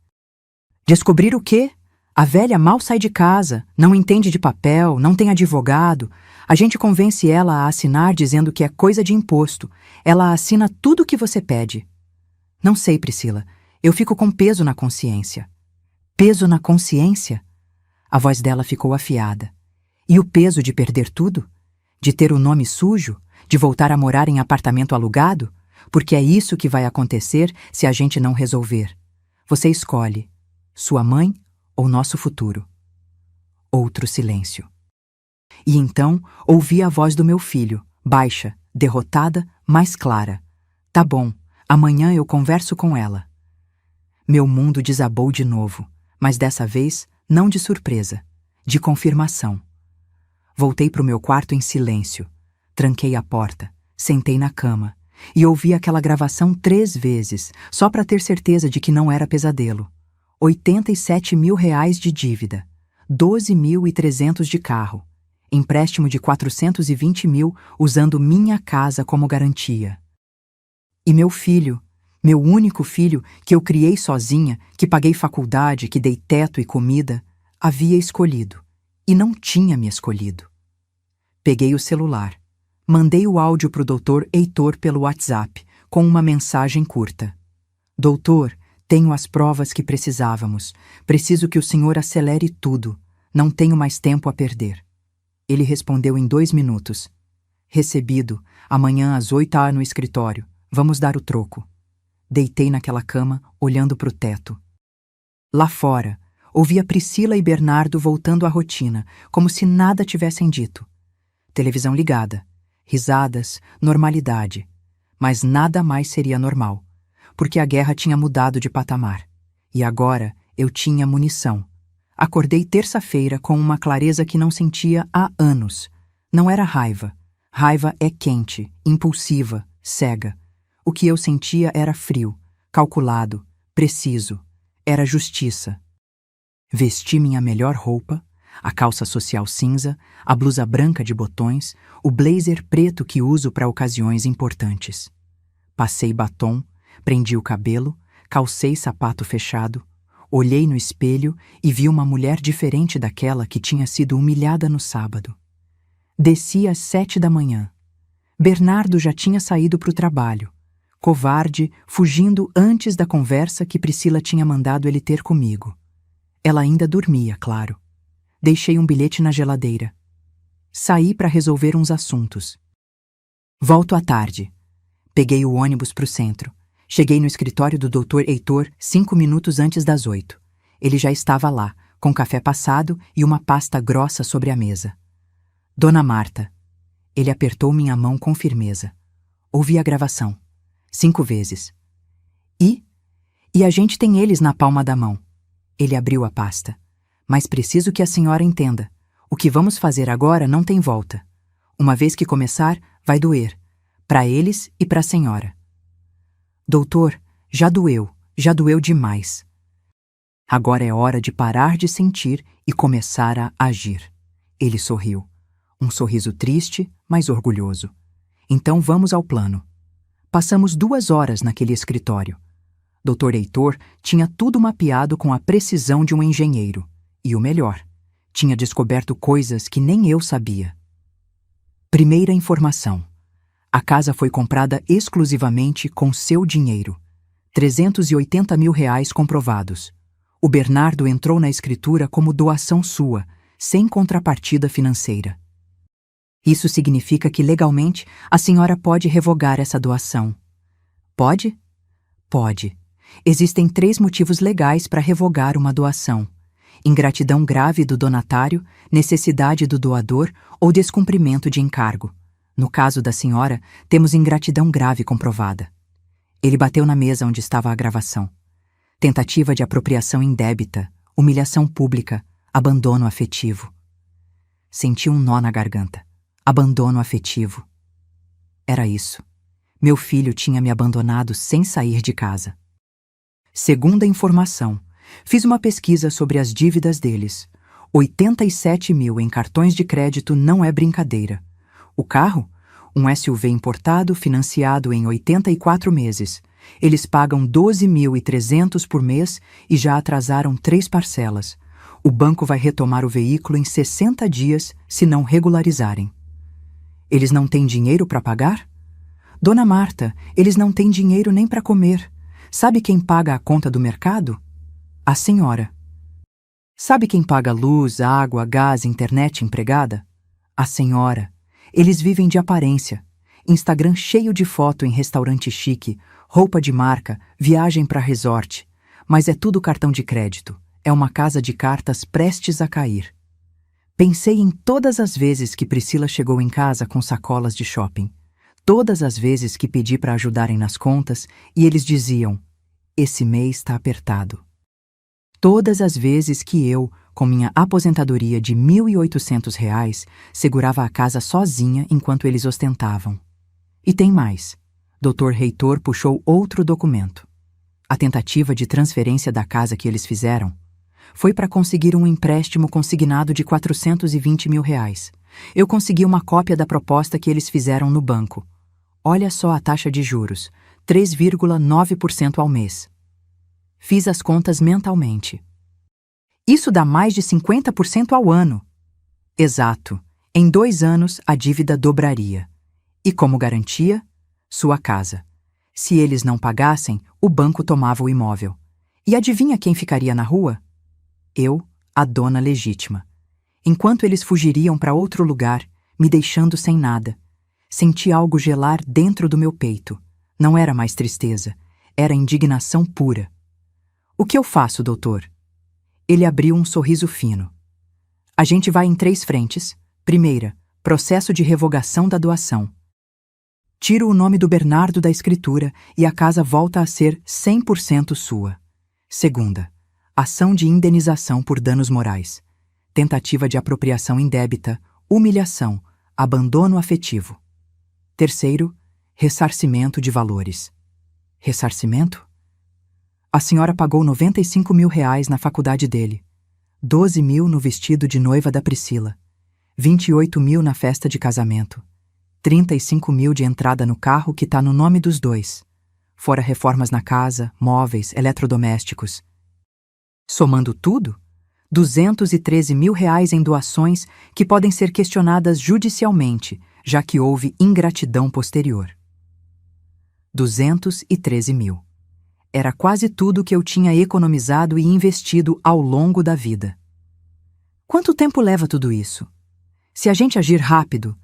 Descobrir o quê? A velha mal sai de casa, não entende de papel, não tem advogado. A gente convence ela a assinar dizendo que é coisa de imposto. Ela assina tudo o que você pede. Não sei, Priscila. Eu fico com peso na consciência. Peso na consciência? A voz dela ficou afiada. E o peso de perder tudo? De ter o nome sujo? De voltar a morar em apartamento alugado? Porque é isso que vai acontecer se a gente não resolver. Você escolhe. Sua mãe ou nosso futuro? Outro silêncio. E então ouvi a voz do meu filho, baixa, derrotada, mas clara. Tá bom, amanhã eu converso com ela. Meu mundo desabou de novo, mas dessa vez não de surpresa, de confirmação. Voltei para o meu quarto em silêncio, tranquei a porta, sentei na cama e ouvi aquela gravação 3 vezes, só para ter certeza de que não era pesadelo. 87 mil reais de dívida, 12.300 de carro, empréstimo de 420 mil usando minha casa como garantia. E meu filho, meu único filho, que eu criei sozinha, que paguei faculdade, que dei teto e comida, havia escolhido, e não tinha me escolhido. Peguei o celular, mandei o áudio para o Dr. Heitor pelo WhatsApp, com uma mensagem curta. Doutor, tenho as provas que precisávamos. Preciso que o senhor acelere tudo. Não tenho mais tempo a perder. Ele respondeu em 2 minutos. Recebido. Amanhã às 8h no escritório. Vamos dar o troco. Deitei naquela cama, olhando para o teto. Lá fora, ouvia Priscila e Bernardo voltando à rotina, como se nada tivessem dito. Televisão ligada. Risadas, normalidade. Mas nada mais seria normal. Porque a guerra tinha mudado de patamar. E agora eu tinha munição. Acordei terça-feira com uma clareza que não sentia há anos. Não era raiva. Raiva é quente, impulsiva, cega. O que eu sentia era frio, calculado, preciso. Era justiça. Vesti minha melhor roupa, a calça social cinza, a blusa branca de botões, o blazer preto que uso para ocasiões importantes. Passei batom, prendi o cabelo, calcei sapato fechado, olhei no espelho e vi uma mulher diferente daquela que tinha sido humilhada no sábado. Desci às 7 da manhã. Bernardo já tinha saído para o trabalho, covarde, fugindo antes da conversa que Priscila tinha mandado ele ter comigo. Ela ainda dormia, claro. Deixei um bilhete na geladeira. Saí para resolver uns assuntos. Volto à tarde. Peguei o ônibus para o centro. Cheguei no escritório do Dr. Heitor 5 minutos antes das 8. Ele já estava lá, com café passado e uma pasta grossa sobre a mesa. Dona Marta. Ele apertou minha mão com firmeza. Ouvi a gravação. 5 vezes. E a gente tem eles na palma da mão. Ele abriu a pasta. Mas preciso que a senhora entenda. O que vamos fazer agora não tem volta. Uma vez que começar, vai doer. Para eles e para a senhora. Doutor, já doeu demais. Agora é hora de parar de sentir e começar a agir. Ele sorriu. Um sorriso triste, mas orgulhoso. Então vamos ao plano. Passamos 2 horas naquele escritório. Dr. Heitor tinha tudo mapeado com a precisão de um engenheiro. E o melhor, tinha descoberto coisas que nem eu sabia. Primeira informação. A casa foi comprada exclusivamente com seu dinheiro. 380 mil reais comprovados. O Bernardo entrou na escritura como doação sua, sem contrapartida financeira. Isso significa que legalmente a senhora pode revogar essa doação. Pode? Pode. Existem 3 motivos legais para revogar uma doação. ingratidão grave do donatário, necessidade do doador ou descumprimento de encargo. No caso da senhora, temos ingratidão grave comprovada. Ele bateu na mesa onde estava a gravação. Tentativa de apropriação indébita, humilhação pública, abandono afetivo. Senti um nó na garganta. Abandono afetivo. Era isso. Meu filho tinha me abandonado sem sair de casa. Segunda informação, fiz uma pesquisa sobre as dívidas deles. 87 mil em cartões de crédito não é brincadeira. O carro? Um SUV importado financiado em 84 meses. Eles pagam 12.300 por mês e já atrasaram 3 parcelas. O banco vai retomar o veículo em 60 dias se não regularizarem. Eles não têm dinheiro para pagar? Dona Marta, eles não têm dinheiro nem para comer. Sabe quem paga a conta do mercado? A senhora. Sabe quem paga luz, água, gás, internet empregada? A senhora. Eles vivem de aparência. Instagram cheio de foto em restaurante chique, roupa de marca, viagem para resort. Mas é tudo cartão de crédito. É uma casa de cartas prestes a cair. Pensei em todas as vezes que Priscila chegou em casa com sacolas de shopping. Todas as vezes que pedi para ajudarem nas contas e eles diziam: esse mês está apertado. Todas as vezes que eu, com minha aposentadoria de R$ 1.800, segurava a casa sozinha enquanto eles ostentavam. E tem mais. Dr. Reitor puxou outro documento. A tentativa de transferência da casa que eles fizeram foi para conseguir um empréstimo consignado de R$ 420 mil. Eu consegui uma cópia da proposta que eles fizeram no banco. Olha só a taxa de juros, 3,9% ao mês. Fiz as contas mentalmente. Isso dá mais de 50% ao ano. Exato. Em 2 anos, a dívida dobraria. E como garantia? Sua casa. Se eles não pagassem, o banco tomava o imóvel. E adivinha quem ficaria na rua? Eu, a dona legítima. Enquanto eles fugiriam para outro lugar, me deixando sem nada, senti algo gelar dentro do meu peito. Não era mais tristeza, era indignação pura. O que eu faço, doutor? Ele abriu um sorriso fino. A gente vai em 3 frentes. Primeira, processo de revogação da doação. Tiro o nome do Bernardo da escritura e a casa volta a ser 100% sua. Segunda, ação de indenização por danos morais. Tentativa de apropriação indébita, humilhação, abandono afetivo. Terceiro, ressarcimento de valores. Ressarcimento? A senhora pagou R$ 95 mil na faculdade dele, 12 mil no vestido de noiva da Priscila, 28 mil na festa de casamento, 35 mil de entrada no carro que está no nome dos dois, fora reformas na casa, móveis, eletrodomésticos. Somando tudo, R$ 213 mil em doações que podem ser questionadas judicialmente, já que houve ingratidão posterior. 213 mil. Era quase tudo que eu tinha economizado e investido ao longo da vida. Quanto tempo leva tudo isso? Se a gente agir rápido,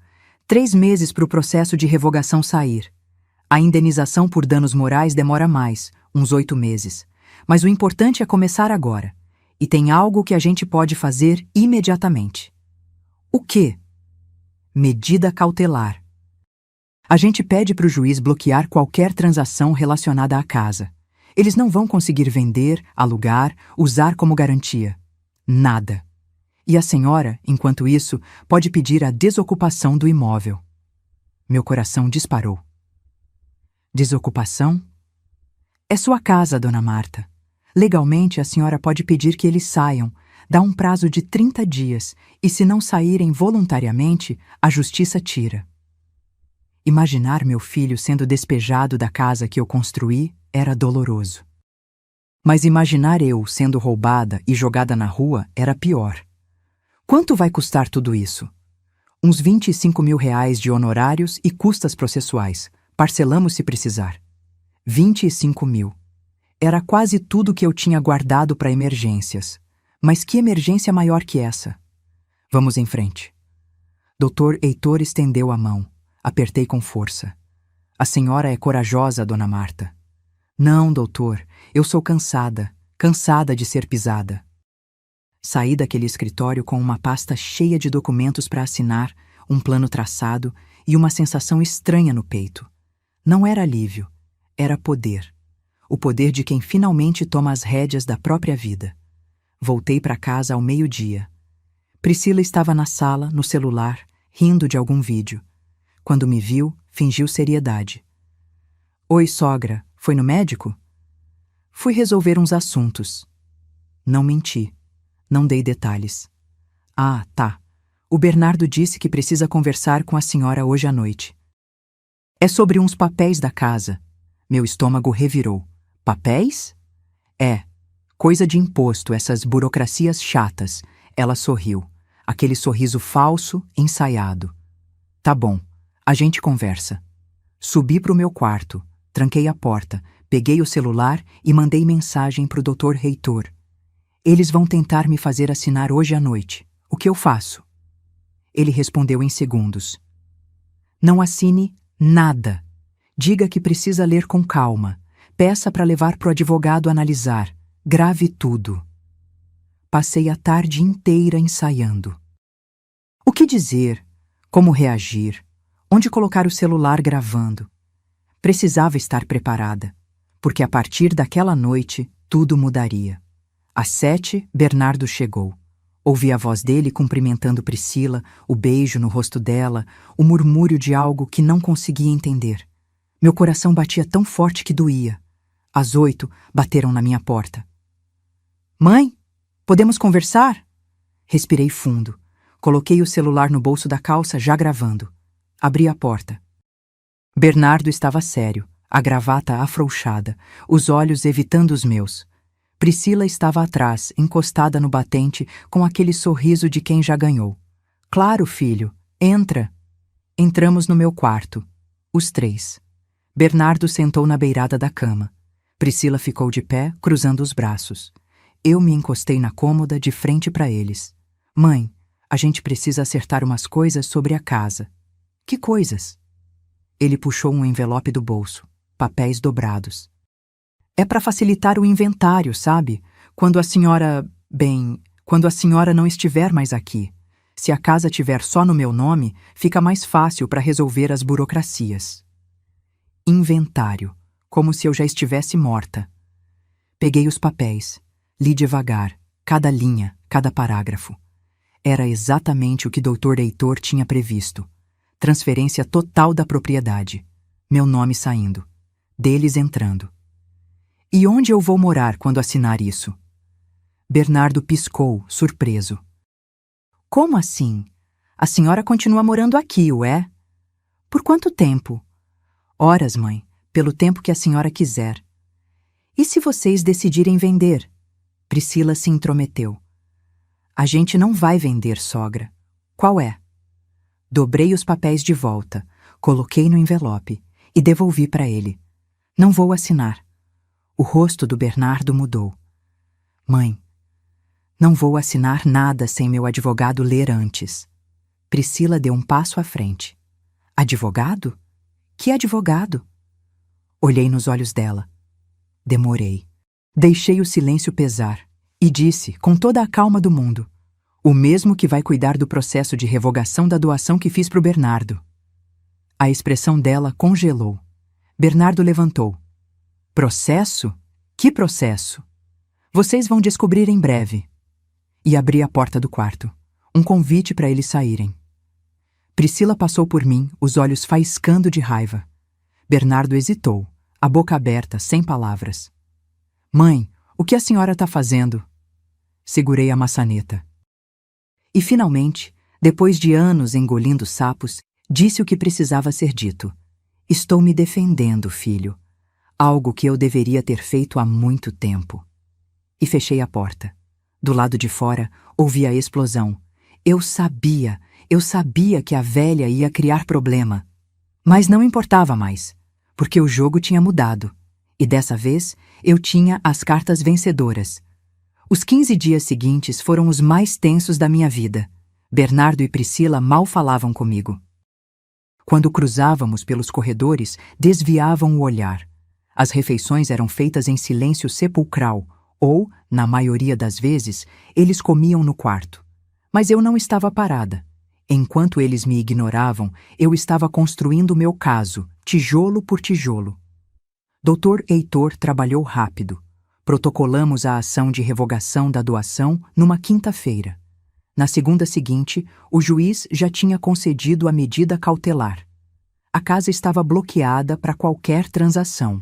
3 meses para o processo de revogação sair. A indenização por danos morais demora mais, uns 8 meses. Mas o importante é começar agora. E tem algo que a gente pode fazer imediatamente. O quê? Medida cautelar. A gente pede para o juiz bloquear qualquer transação relacionada à casa. Eles não vão conseguir vender, alugar, usar como garantia. Nada. E a senhora, enquanto isso, pode pedir a desocupação do imóvel. Meu coração disparou. Desocupação? É sua casa, dona Marta. Legalmente, a senhora pode pedir que eles saiam, dá um prazo de 30 dias, e se não saírem voluntariamente, a justiça tira. Imaginar meu filho sendo despejado da casa que eu construí era doloroso. Mas imaginar eu sendo roubada e jogada na rua era pior. Quanto vai custar tudo isso? Uns 25 mil de honorários e custas processuais. Parcelamos se precisar. 25 mil. Era quase tudo que eu tinha guardado para emergências. Mas que emergência maior que essa? Vamos em frente. Dr. Heitor estendeu a mão. Apertei com força. A senhora é corajosa, dona Marta. Não, doutor, eu sou cansada de ser pisada. Saí daquele escritório com uma pasta cheia de documentos para assinar, um plano traçado e uma sensação estranha no peito. Não era alívio, era poder. O poder de quem finalmente toma as rédeas da própria vida. Voltei para casa ao meio-dia. Priscila estava na sala, no celular, rindo de algum vídeo. Quando me viu, fingiu seriedade. Oi, sogra, foi no médico? Fui resolver uns assuntos. Não menti. Não dei detalhes. Ah, tá. O Bernardo disse que precisa conversar com a senhora hoje à noite. É sobre uns papéis da casa. Meu estômago revirou. Papéis? É. Coisa de imposto, essas burocracias chatas. Ela sorriu. Aquele sorriso falso, ensaiado. Tá bom. A gente conversa. Subi pro meu quarto. Tranquei a porta. Peguei o celular e mandei mensagem pro Dr. Heitor. Eles vão tentar me fazer assinar hoje à noite. O que eu faço? Ele respondeu em segundos. Não assine nada. Diga que precisa ler com calma. Peça para levar pro advogado analisar. Grave tudo. Passei a tarde inteira ensaiando. O que dizer? Como reagir? Onde colocar o celular gravando? Precisava estar preparada, porque a partir daquela noite tudo mudaria. Às 7, Bernardo chegou. Ouvi a voz dele cumprimentando Priscila, o beijo no rosto dela, o murmúrio de algo que não conseguia entender. Meu coração batia tão forte que doía. Às 8, bateram na minha porta. Mãe, podemos conversar? Respirei fundo. Coloquei o celular no bolso da calça, já gravando. Abri a porta. Bernardo estava sério, a gravata afrouxada, os olhos evitando os meus. Priscila estava atrás, encostada no batente, com aquele sorriso de quem já ganhou. Claro, filho, entra. Entramos no meu quarto, os três. Bernardo sentou na beirada da cama. Priscila ficou de pé, cruzando os braços. Eu me encostei na cômoda de frente para eles. Mãe, a gente precisa acertar umas coisas sobre a casa. Que coisas? Ele puxou um envelope do bolso, papéis dobrados. É para facilitar o inventário, sabe? Quando a senhora não estiver mais aqui. Se a casa tiver só no meu nome, fica mais fácil para resolver as burocracias. Inventário, como se eu já estivesse morta. Peguei os papéis, li devagar, cada linha, cada parágrafo. Era exatamente o que Dr. Heitor tinha previsto. Transferência total da propriedade. Meu nome saindo. Deles entrando. E onde eu vou morar quando assinar isso? Bernardo piscou, surpreso. Como assim? A senhora continua morando aqui, ué? Por quanto tempo? Horas, mãe, pelo tempo que a senhora quiser. E se vocês decidirem vender? Priscila se intrometeu. A gente não vai vender, sogra. Qual é? Dobrei os papéis de volta, coloquei no envelope e devolvi para ele. Não vou assinar. O rosto do Bernardo mudou. Mãe, não vou assinar nada sem meu advogado ler antes. Priscila deu um passo à frente. Advogado? Que advogado? Olhei nos olhos dela. Demorei. Deixei o silêncio pesar e disse, com toda a calma do mundo, o mesmo que vai cuidar do processo de revogação da doação que fiz pro Bernardo. A expressão dela congelou. Bernardo levantou. Processo? Que processo? Vocês vão descobrir em breve. E abri a porta do quarto. Um convite para eles saírem. Priscila passou por mim, os olhos faiscando de raiva. Bernardo hesitou, a boca aberta, sem palavras. Mãe, o que a senhora está fazendo? Segurei a maçaneta. E finalmente, depois de anos engolindo sapos, disse o que precisava ser dito. Estou me defendendo, filho. Algo que eu deveria ter feito há muito tempo. E fechei a porta. Do lado de fora, ouvi a explosão. Eu sabia que a velha ia criar problema. Mas não importava mais, porque o jogo tinha mudado. E dessa vez, eu tinha as cartas vencedoras. Os 15 dias seguintes foram os mais tensos da minha vida. Bernardo e Priscila mal falavam comigo. Quando cruzávamos pelos corredores, desviavam o olhar. As refeições eram feitas em silêncio sepulcral, Ou, na maioria das vezes, eles comiam no quarto. Mas eu não estava parada. Enquanto eles me ignoravam, eu estava construindo meu caso, tijolo por tijolo. Dr. Heitor trabalhou rápido. Protocolamos a ação de revogação da doação numa quinta-feira. Na segunda seguinte, o juiz já tinha concedido a medida cautelar. A casa estava bloqueada para qualquer transação.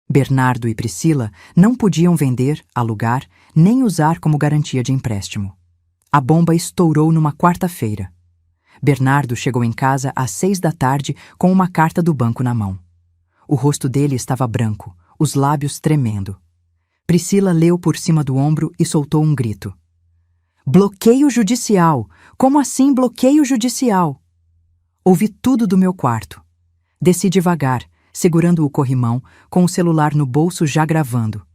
Bernardo e Priscila não podiam vender, alugar, nem usar como garantia de empréstimo. A bomba estourou numa quarta-feira. Bernardo chegou em casa às 6 da tarde com uma carta do banco na mão. O rosto dele estava branco, os lábios tremendo. Priscila leu por cima do ombro e soltou um grito. Bloqueio judicial! Como assim bloqueio judicial? Ouvi tudo do meu quarto. Desci devagar, segurando o corrimão, com o celular no bolso já gravando.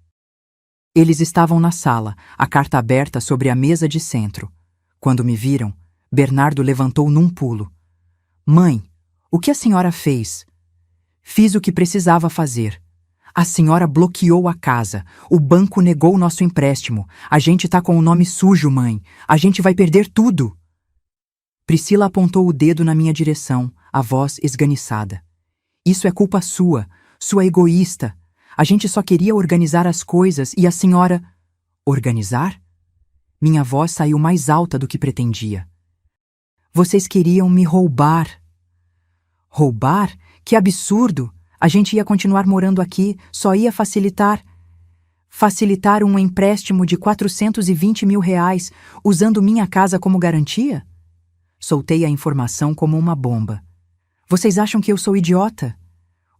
Eles estavam na sala, a carta aberta sobre a mesa de centro. Quando me viram, Bernardo levantou num pulo. Mãe, o que a senhora fez? Fiz o que precisava fazer. A senhora bloqueou a casa. O banco negou nosso empréstimo. A gente tá com o nome sujo, mãe. A gente vai perder tudo. Priscila apontou o dedo na minha direção, a voz esganiçada. Isso é culpa sua egoísta. A gente só queria organizar as coisas e a senhora... Organizar? Minha voz saiu mais alta do que pretendia. Vocês queriam me roubar. Roubar? Que absurdo! A gente ia continuar morando aqui, só ia facilitar um empréstimo de R$420 mil, usando minha casa como garantia? Soltei a informação como uma bomba. Vocês acham que eu sou idiota?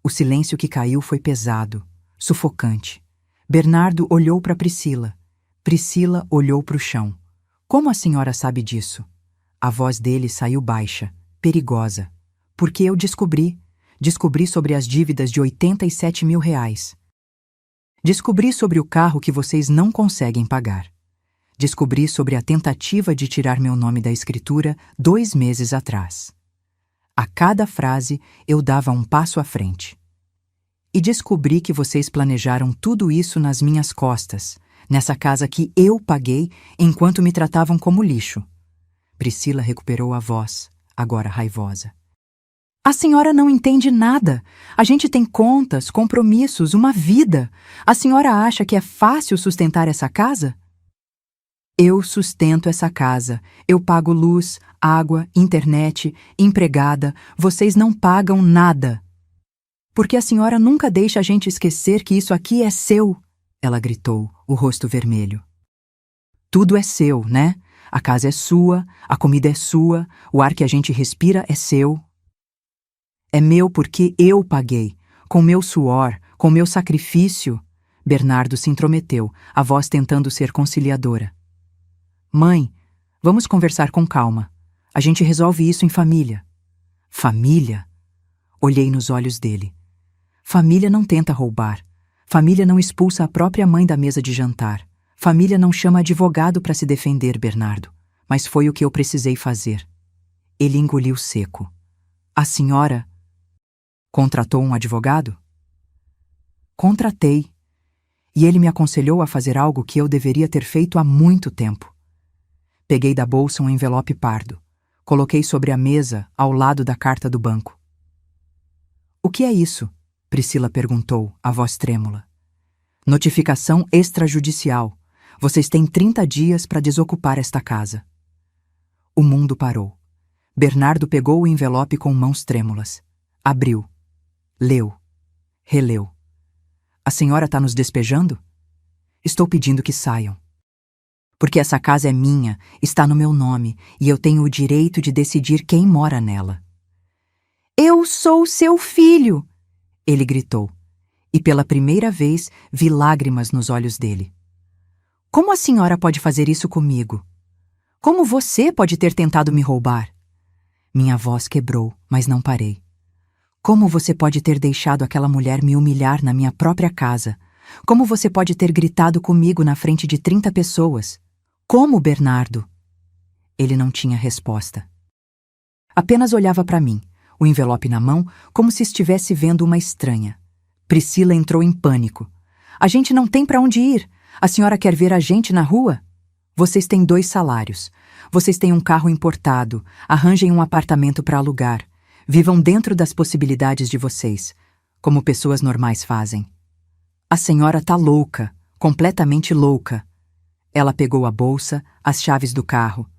O silêncio que caiu foi pesado, sufocante. Bernardo olhou para Priscila. Priscila olhou para o chão. Como a senhora sabe disso? A voz dele saiu baixa, perigosa. Porque eu descobri sobre as dívidas de R$87 mil. Descobri sobre o carro que vocês não conseguem pagar. Descobri sobre a tentativa de tirar meu nome da escritura 2 meses atrás. A cada frase, eu dava um passo à frente. E descobri que vocês planejaram tudo isso nas minhas costas, nessa casa que eu paguei enquanto me tratavam como lixo. Priscila recuperou a voz, agora raivosa. A senhora não entende nada. A gente tem contas, compromissos, uma vida. A senhora acha que é fácil sustentar essa casa? Eu sustento essa casa. Eu pago luz, água, internet, empregada. Vocês não pagam nada. Porque a senhora nunca deixa a gente esquecer que isso aqui é seu, ela gritou, o rosto vermelho. Tudo é seu, né? A casa é sua, a comida é sua, o ar que a gente respira é seu. É meu porque eu paguei, com meu suor, com meu sacrifício. Bernardo se intrometeu, a voz tentando ser conciliadora. Mãe, vamos conversar com calma. A gente resolve isso em família. Família? Olhei nos olhos dele. Família não tenta roubar. Família não expulsa a própria mãe da mesa de jantar. Família não chama advogado para se defender, Bernardo. Mas foi o que eu precisei fazer. Ele engoliu seco. A senhora... contratou um advogado? Contratei. E ele me aconselhou a fazer algo que eu deveria ter feito há muito tempo. Peguei da bolsa um envelope pardo. Coloquei sobre a mesa, ao lado da carta do banco. O que é isso? Priscila perguntou, a voz trêmula. Notificação extrajudicial. Vocês têm 30 dias para desocupar esta casa. O mundo parou. Bernardo pegou o envelope com mãos trêmulas. Abriu. Leu. Releu. A senhora está nos despejando? Estou pedindo que saiam. Porque essa casa é minha, está no meu nome, e eu tenho o direito de decidir quem mora nela. Eu sou seu filho! Ele gritou. E pela primeira vez vi lágrimas nos olhos dele. Como a senhora pode fazer isso comigo? Como você pode ter tentado me roubar? Minha voz quebrou, mas não parei. Como você pode ter deixado aquela mulher me humilhar na minha própria casa? Como você pode ter gritado comigo na frente de 30 pessoas? Como, Bernardo? Ele não tinha resposta. Apenas olhava para mim, o envelope na mão, como se estivesse vendo uma estranha. Priscila entrou em pânico. A gente não tem para onde ir. A senhora quer ver a gente na rua? Vocês têm 2 salários. Vocês têm um carro importado. Arranjem um apartamento para alugar. Vivam dentro das possibilidades de vocês, como pessoas normais fazem. A senhora tá louca, completamente louca. Ela pegou a bolsa, as chaves do carro.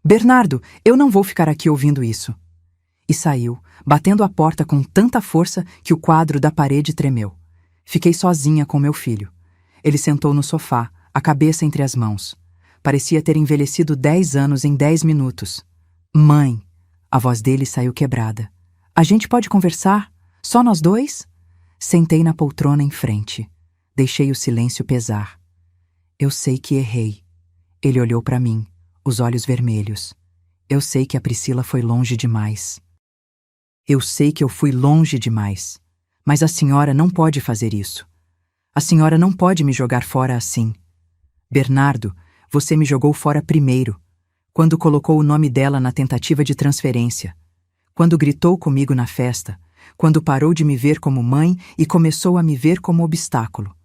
Bernardo, eu não vou ficar aqui ouvindo isso. E saiu, batendo a porta com tanta força que o quadro da parede tremeu. Fiquei sozinha com meu filho. Ele sentou no sofá, a cabeça entre as mãos. Parecia ter envelhecido 10 anos em 10 minutos. Mãe! A voz dele saiu quebrada. A gente pode conversar? Só nós 2? Sentei na poltrona em frente. Deixei o silêncio pesar. Eu sei que errei. Ele olhou para mim, os olhos vermelhos. Eu sei que a Priscila foi longe demais. Eu sei que eu fui longe demais. Mas a senhora não pode fazer isso. A senhora não pode me jogar fora assim. Bernardo, você me jogou fora primeiro, quando colocou o nome dela na tentativa de transferência, quando gritou comigo na festa, quando parou de me ver como mãe e começou a me ver como obstáculo.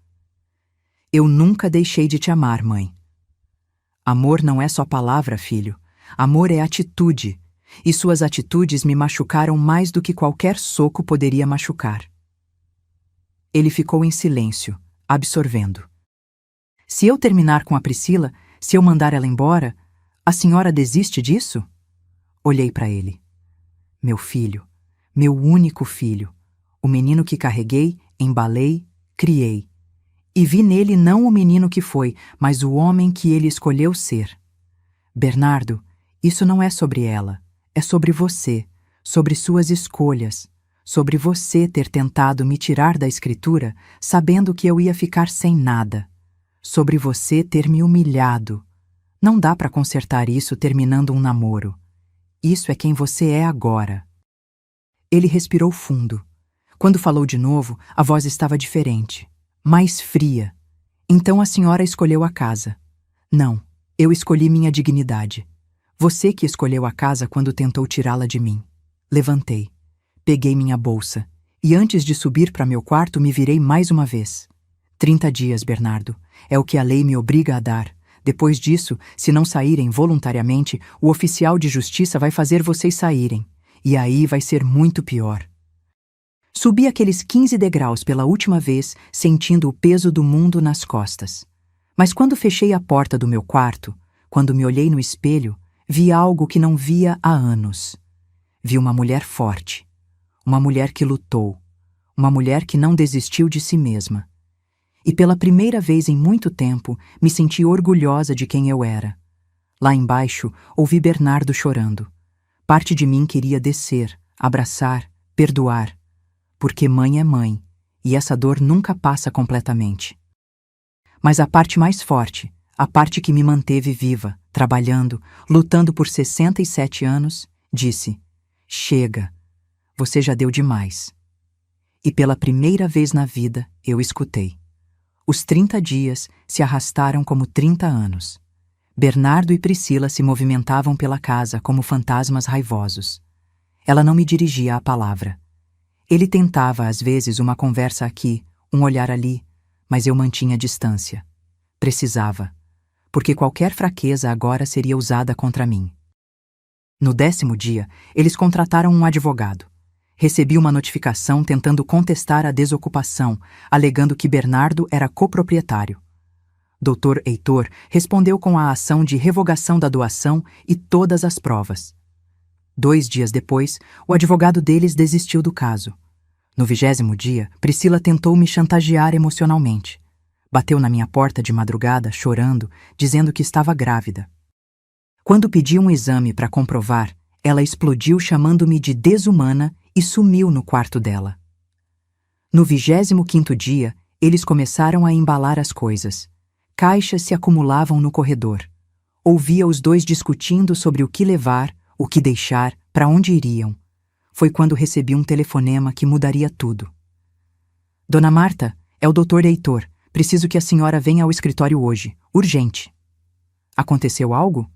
Eu nunca deixei de te amar, mãe. Amor não é só palavra, filho. Amor é atitude, e suas atitudes me machucaram mais do que qualquer soco poderia machucar. Ele ficou em silêncio, absorvendo. Se eu terminar com a Priscila, se eu mandar ela embora, a senhora desiste disso? Olhei para ele. Meu filho, meu único filho, o menino que carreguei, embalei, criei. E vi nele não o menino que foi, mas o homem que ele escolheu ser. Bernardo, isso não é sobre ela, é sobre você, sobre suas escolhas, sobre você ter tentado me tirar da escritura sabendo que eu ia ficar sem nada, sobre você ter me humilhado. Não dá para consertar isso terminando um namoro. Isso é quem você é agora. Ele respirou fundo. Quando falou de novo, a voz estava diferente, mais fria. Então a senhora escolheu a casa. Não, eu escolhi minha dignidade. Você que escolheu a casa quando tentou tirá-la de mim. Levantei, peguei minha bolsa e antes de subir para meu quarto me virei mais uma vez. 30 dias, Bernardo. É o que a lei me obriga a dar. Depois disso, se não saírem voluntariamente, o oficial de justiça vai fazer vocês saírem. E aí vai ser muito pior. Subi aqueles 15 degraus pela última vez, sentindo o peso do mundo nas costas. Mas quando fechei a porta do meu quarto, quando me olhei no espelho, vi algo que não via há anos. Vi uma mulher forte, uma mulher que lutou, uma mulher que não desistiu de si mesma. E pela primeira vez em muito tempo, me senti orgulhosa de quem eu era. Lá embaixo, ouvi Bernardo chorando. Parte de mim queria descer, abraçar, perdoar. Porque mãe é mãe, e essa dor nunca passa completamente. Mas a parte mais forte, a parte que me manteve viva, trabalhando, lutando por 67 anos, disse: chega, você já deu demais. E pela primeira vez na vida, eu escutei. Os 30 dias se arrastaram como 30 anos. Bernardo e Priscila se movimentavam pela casa como fantasmas raivosos. Ela não me dirigia a palavra. Ele tentava, às vezes, uma conversa aqui, um olhar ali, mas eu mantinha distância. Precisava, porque qualquer fraqueza agora seria usada contra mim. No 10º dia, eles contrataram um advogado. Recebi uma notificação tentando contestar a desocupação, alegando que Bernardo era coproprietário. Dr. Heitor respondeu com a ação de revogação da doação e todas as provas. 2 dias depois, o advogado deles desistiu do caso. No 20º dia, Priscila tentou me chantagear emocionalmente. Bateu na minha porta de madrugada, chorando, dizendo que estava grávida. Quando pedi um exame para comprovar, ela explodiu chamando-me de desumana e sumiu no quarto dela. No 25º dia, eles começaram a embalar as coisas. Caixas se acumulavam no corredor. Ouvia os 2 discutindo sobre o que levar, o que deixar, para onde iriam. Foi quando recebi um telefonema que mudaria tudo. Dona Marta, é o Dr. Heitor. Preciso que a senhora venha ao escritório hoje. Urgente. Aconteceu algo?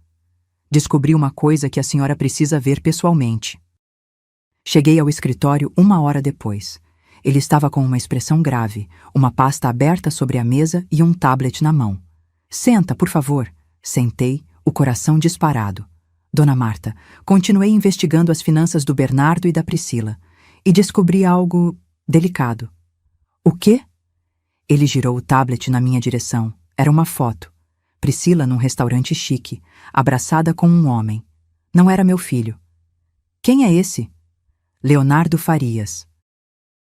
Descobri uma coisa que a senhora precisa ver pessoalmente. Cheguei ao escritório 1 hora depois. Ele estava com uma expressão grave, uma pasta aberta sobre a mesa e um tablet na mão. Senta, por favor. Sentei, o coração disparado. Dona Marta, continuei investigando as finanças do Bernardo e da Priscila e descobri algo delicado. O quê? Ele girou o tablet na minha direção. Era uma foto. Priscila num restaurante chique, abraçada com um homem. Não era meu filho. Quem é esse? Leonardo Farias.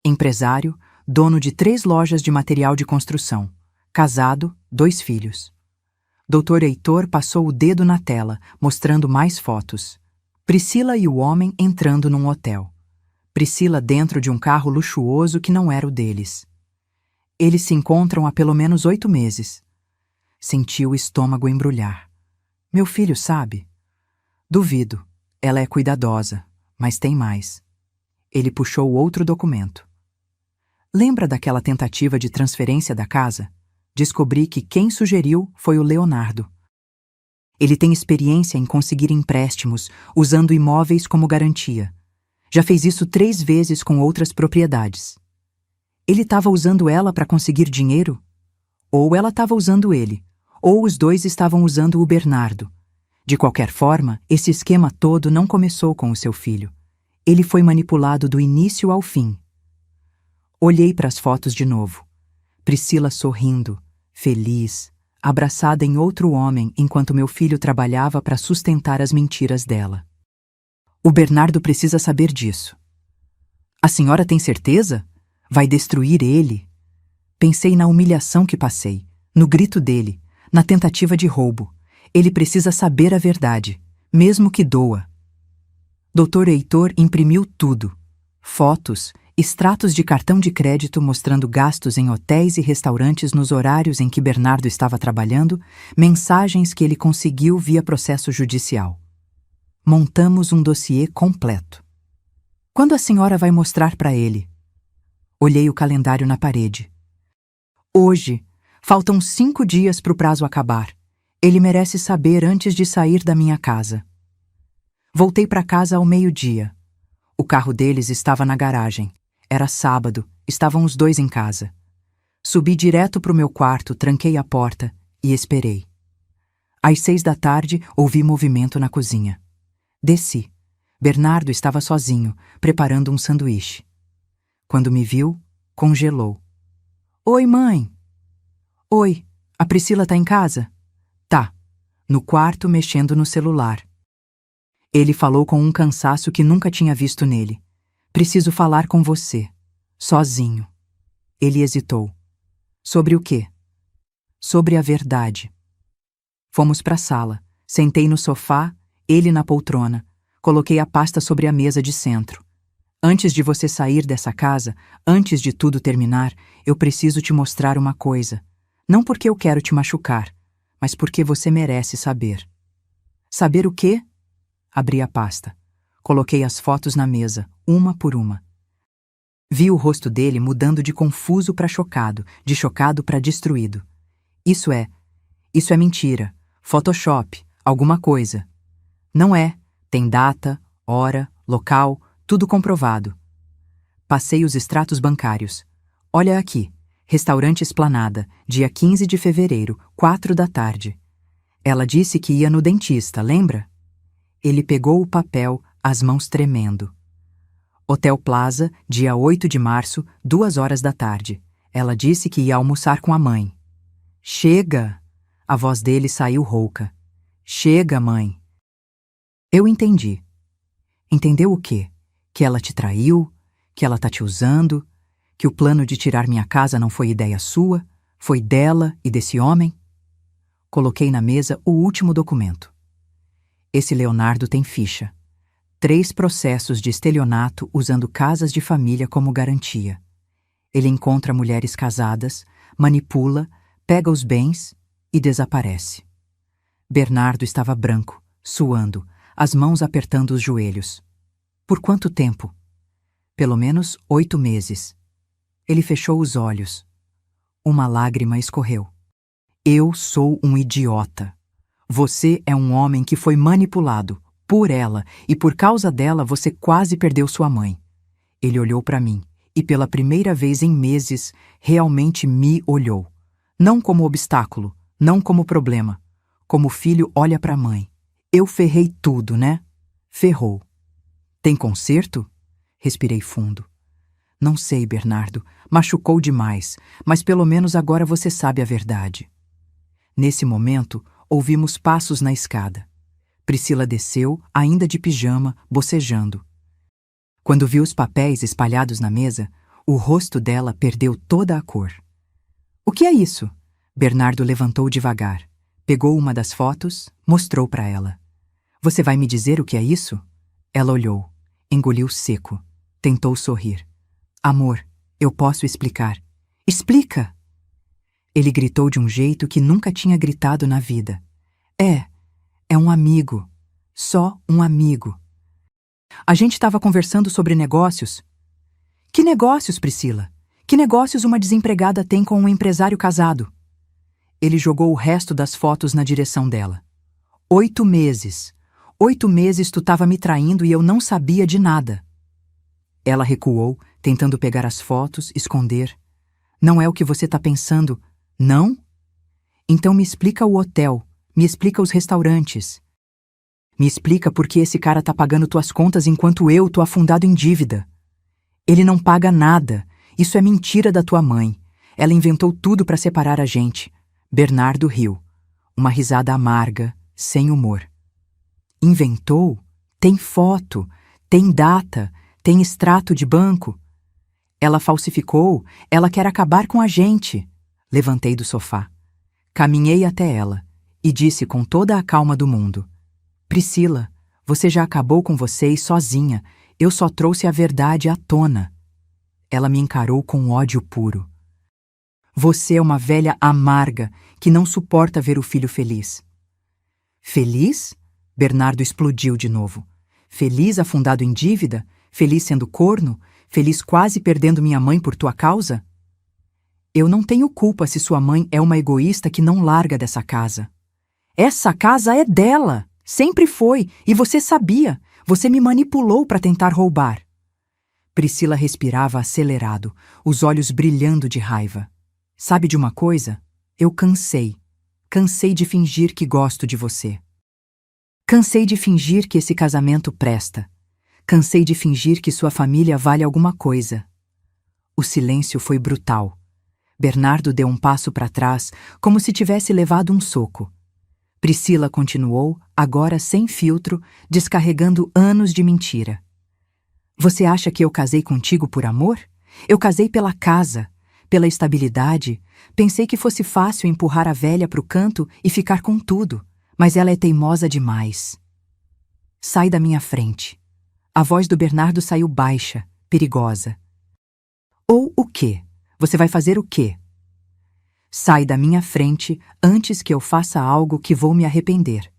Empresário, dono de 3 lojas de material de construção. Casado, 2 filhos. Dr. Heitor passou o dedo na tela, mostrando mais fotos. Priscila e o homem entrando num hotel. Priscila dentro de um carro luxuoso que não era o deles. Eles se encontram há pelo menos 8 meses. Senti o estômago embrulhar. Meu filho sabe? Duvido. Ela é cuidadosa, mas tem mais. Ele puxou outro documento. Lembra daquela tentativa de transferência da casa? Descobri que quem sugeriu foi o Leonardo. Ele tem experiência em conseguir empréstimos usando imóveis como garantia. Já fez isso 3 vezes com outras propriedades. Ele estava usando ela para conseguir dinheiro? Ou ela estava usando ele, ou os dois estavam usando o Bernardo. De qualquer forma, esse esquema todo não começou com o seu filho. Ele foi manipulado do início ao fim. Olhei para as fotos de novo. Priscila sorrindo, feliz, abraçada em outro homem enquanto meu filho trabalhava para sustentar as mentiras dela. O Bernardo precisa saber disso. A senhora tem certeza? Vai destruir ele? Pensei na humilhação que passei, no grito dele, na tentativa de roubo. Ele precisa saber a verdade, mesmo que doa. Dr. Heitor imprimiu tudo. Fotos, extratos de cartão de crédito mostrando gastos em hotéis e restaurantes nos horários em que Bernardo estava trabalhando, mensagens que ele conseguiu via processo judicial. Montamos um dossiê completo. Quando a senhora vai mostrar para ele? Olhei o calendário na parede. Hoje. Faltam 5 dias para o prazo acabar. Ele merece saber antes de sair da minha casa. Voltei para casa ao meio-dia. O carro deles estava na garagem. Era sábado, estavam os 2 em casa. Subi direto para o meu quarto, tranquei a porta e esperei. Às 6 da tarde, ouvi movimento na cozinha. Desci. Bernardo estava sozinho, preparando um sanduíche. Quando me viu, congelou. Oi, mãe. Oi, a Priscila tá em casa? Tá, no quarto mexendo no celular. Ele falou com um cansaço que nunca tinha visto nele. Preciso falar com você. Sozinho. Ele hesitou. Sobre o quê? Sobre a verdade. Fomos para a sala. Sentei no sofá, ele na poltrona. Coloquei a pasta sobre a mesa de centro. Antes de você sair dessa casa, antes de tudo terminar, eu preciso te mostrar uma coisa. Não porque eu quero te machucar, mas porque você merece saber. Saber o quê? Abri a pasta. Coloquei as fotos na mesa, uma por uma. Vi o rosto dele mudando de confuso para chocado, de chocado para destruído. Isso é mentira. Photoshop, alguma coisa. Não é. Tem data, hora, local, tudo comprovado. Passei os extratos bancários. Olha aqui. Restaurante Esplanada, dia 15 de fevereiro, 4 da tarde. Ela disse que ia no dentista, lembra? Ele pegou o papel, as mãos tremendo. Hotel Plaza, dia 8 de março, 2 horas da tarde. Ela disse que ia almoçar com a mãe. Chega! A voz dele saiu rouca. Chega, mãe. Eu entendi. Entendeu o quê? Que ela te traiu? Que ela tá te usando? Que o plano de tirar minha casa não foi ideia sua? Foi dela e desse homem? Coloquei na mesa o último documento. Esse Leonardo tem ficha. 3 processos de estelionato usando casas de família como garantia. Ele encontra mulheres casadas, manipula, pega os bens e desaparece. Bernardo estava branco, suando, as mãos apertando os joelhos. Por quanto tempo? Pelo menos 8 meses. Ele fechou os olhos. Uma lágrima escorreu. Eu sou um idiota. Você é um homem que foi manipulado por ela e por causa dela você quase perdeu sua mãe. Ele olhou para mim. E pela primeira vez em meses, realmente me olhou. Não como obstáculo, não como problema. Como o filho olha para a mãe. Eu ferrei tudo, né? Ferrou. Tem conserto? Respirei fundo. Não sei, Bernardo. Machucou demais, mas pelo menos agora você sabe a verdade. Nesse momento, ouvimos passos na escada. Priscila desceu, ainda de pijama, bocejando. Quando viu os papéis espalhados na mesa, o rosto dela perdeu toda a cor. O que é isso? Bernardo levantou devagar, pegou uma das fotos, mostrou para ela. Você vai me dizer o que é isso? Ela olhou, engoliu seco, tentou sorrir. Amor, eu posso explicar. Explica! Ele gritou de um jeito que nunca tinha gritado na vida. É um amigo. Só um amigo. A gente estava conversando sobre negócios. Que negócios, Priscila? Que negócios uma desempregada tem com um empresário casado? Ele jogou o resto das fotos na direção dela. 8 meses. 8 meses tu estava me traindo e eu não sabia de nada. Ela recuou, tentando pegar as fotos, esconder. Não é o que você está pensando, não? Então me explica o hotel, me explica os restaurantes. Me explica por que esse cara tá pagando tuas contas enquanto eu tô afundado em dívida. Ele não paga nada. Isso é mentira da tua mãe. Ela inventou tudo para separar a gente. Bernardo riu. Uma risada amarga, sem humor. Inventou? Tem foto, tem data, tem extrato de banco. Ela falsificou, ela quer acabar com a gente. Levantei do sofá. Caminhei até ela e disse com toda a calma do mundo. Priscila, você já acabou com vocês sozinha. Eu só trouxe a verdade à tona. Ela me encarou com ódio puro. Você é uma velha amarga que não suporta ver o filho feliz. Feliz? Bernardo explodiu de novo. Feliz afundado em dívida? Feliz sendo corno? Feliz quase perdendo minha mãe por tua causa? Eu não tenho culpa se sua mãe é uma egoísta que não larga dessa casa. Essa casa é dela! Sempre foi, e você sabia. Você me manipulou para tentar roubar. Priscila respirava acelerado, os olhos brilhando de raiva. Sabe de uma coisa? Eu cansei. Cansei de fingir que gosto de você. Cansei de fingir que esse casamento presta. Cansei de fingir que sua família vale alguma coisa. O silêncio foi brutal. Bernardo deu um passo para trás, como se tivesse levado um soco. Priscila continuou, agora sem filtro, descarregando anos de mentira. Você acha que eu casei contigo por amor? Eu casei pela casa, pela estabilidade. Pensei que fosse fácil empurrar a velha pro canto e ficar com tudo, mas ela é teimosa demais. Sai da minha frente. A voz do Bernardo saiu baixa, perigosa. Ou o quê? Você vai fazer o quê? Sai da minha frente antes que eu faça algo que vou me arrepender.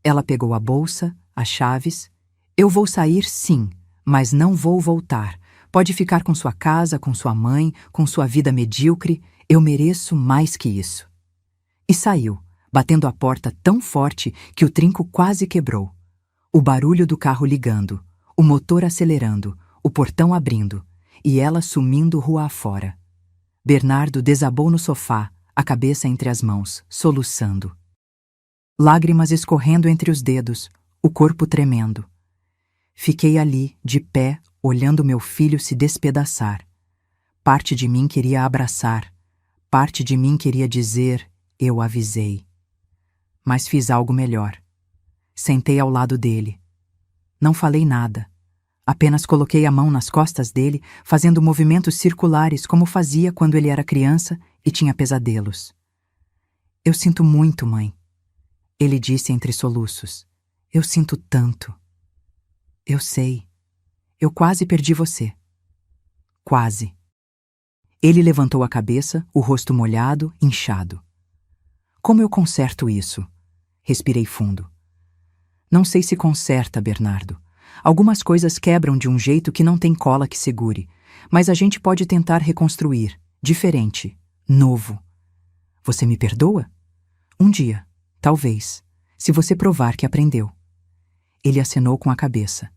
Ela pegou a bolsa, as chaves. Eu vou sair, sim, mas não vou voltar. Pode ficar com sua casa, com sua mãe, com sua vida medíocre. Eu mereço mais que isso. E saiu, batendo a porta tão forte que o trinco quase quebrou. O barulho do carro ligando, o motor acelerando, o portão abrindo, e ela sumindo rua afora. Bernardo desabou no sofá, a cabeça entre as mãos, soluçando. Lágrimas escorrendo entre os dedos, o corpo tremendo. Fiquei ali, de pé, olhando meu filho se despedaçar. Parte de mim queria abraçar, parte de mim queria dizer, eu avisei. Mas fiz algo melhor. Sentei ao lado dele. Não falei nada. Apenas coloquei a mão nas costas dele, fazendo movimentos circulares como fazia quando ele era criança e tinha pesadelos. Eu sinto muito, mãe. Ele disse entre soluços. Eu sinto tanto. Eu sei. Eu quase perdi você. Quase. Ele levantou a cabeça, o rosto molhado, inchado. Como eu conserto isso? Respirei fundo. Não sei se conserta, Bernardo. Algumas coisas quebram de um jeito que não tem cola que segure, mas a gente pode tentar reconstruir, diferente, novo. Você me perdoa? Um dia, talvez, se você provar que aprendeu. Ele acenou com a cabeça.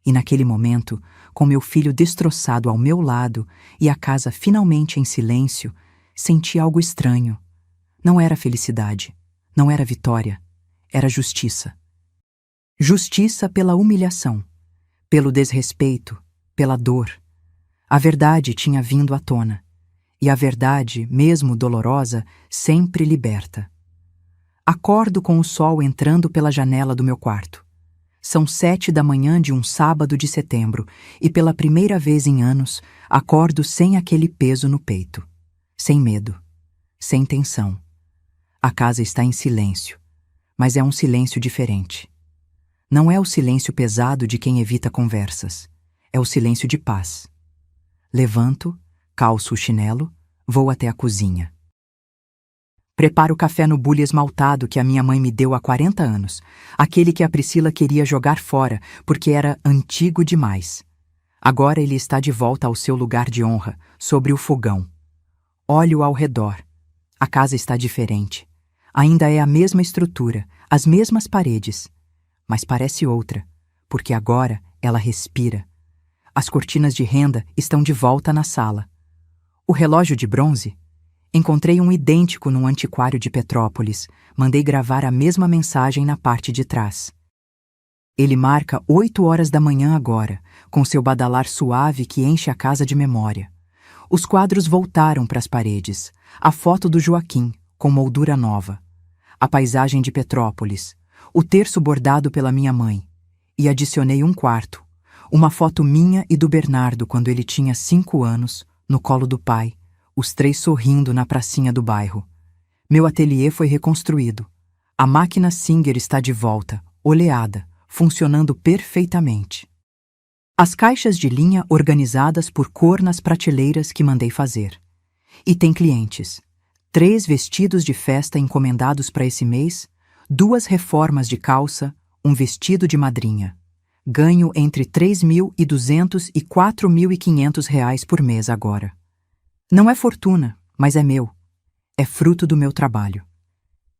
E naquele momento, com meu filho destroçado ao meu lado e a casa finalmente em silêncio, senti algo estranho. Não era felicidade, não era vitória, era justiça. Justiça pela humilhação, pelo desrespeito, pela dor. A verdade tinha vindo à tona, e a verdade, mesmo dolorosa, sempre liberta. Acordo com o sol entrando pela janela do meu quarto. São 7 da manhã de um sábado de setembro e pela primeira vez em anos acordo sem aquele peso no peito. Sem medo. Sem tensão. A casa está em silêncio, mas é um silêncio diferente. Não é o silêncio pesado de quem evita conversas. É o silêncio de paz. Levanto, calço o chinelo, vou até a cozinha. Preparo o café no bule esmaltado que a minha mãe me deu há 40 anos, aquele que a Priscila queria jogar fora porque era antigo demais. Agora ele está de volta ao seu lugar de honra, sobre o fogão. Olho ao redor. A casa está diferente. Ainda é a mesma estrutura, as mesmas paredes, mas parece outra, porque agora ela respira. As cortinas de renda estão de volta na sala. O relógio de bronze? Encontrei um idêntico num antiquário de Petrópolis. Mandei gravar a mesma mensagem na parte de trás. Ele marca 8 horas da manhã agora, com seu badalar suave que enche a casa de memória. Os quadros voltaram para as paredes. A foto do Joaquim, com moldura nova. A paisagem de Petrópolis. O terço bordado pela minha mãe. E adicionei um quarto. Uma foto minha e do Bernardo quando ele tinha 5 anos, no colo do pai. Os 3 sorrindo na pracinha do bairro. Meu ateliê foi reconstruído. A máquina Singer está de volta, oleada, funcionando perfeitamente. As caixas de linha organizadas por cor nas prateleiras que mandei fazer. E tem clientes. 3 vestidos de festa encomendados para esse mês, 2 reformas de calça, um vestido de madrinha. Ganho entre R$3.200 e R$4.500 por mês agora. Não é fortuna, mas é meu. É fruto do meu trabalho.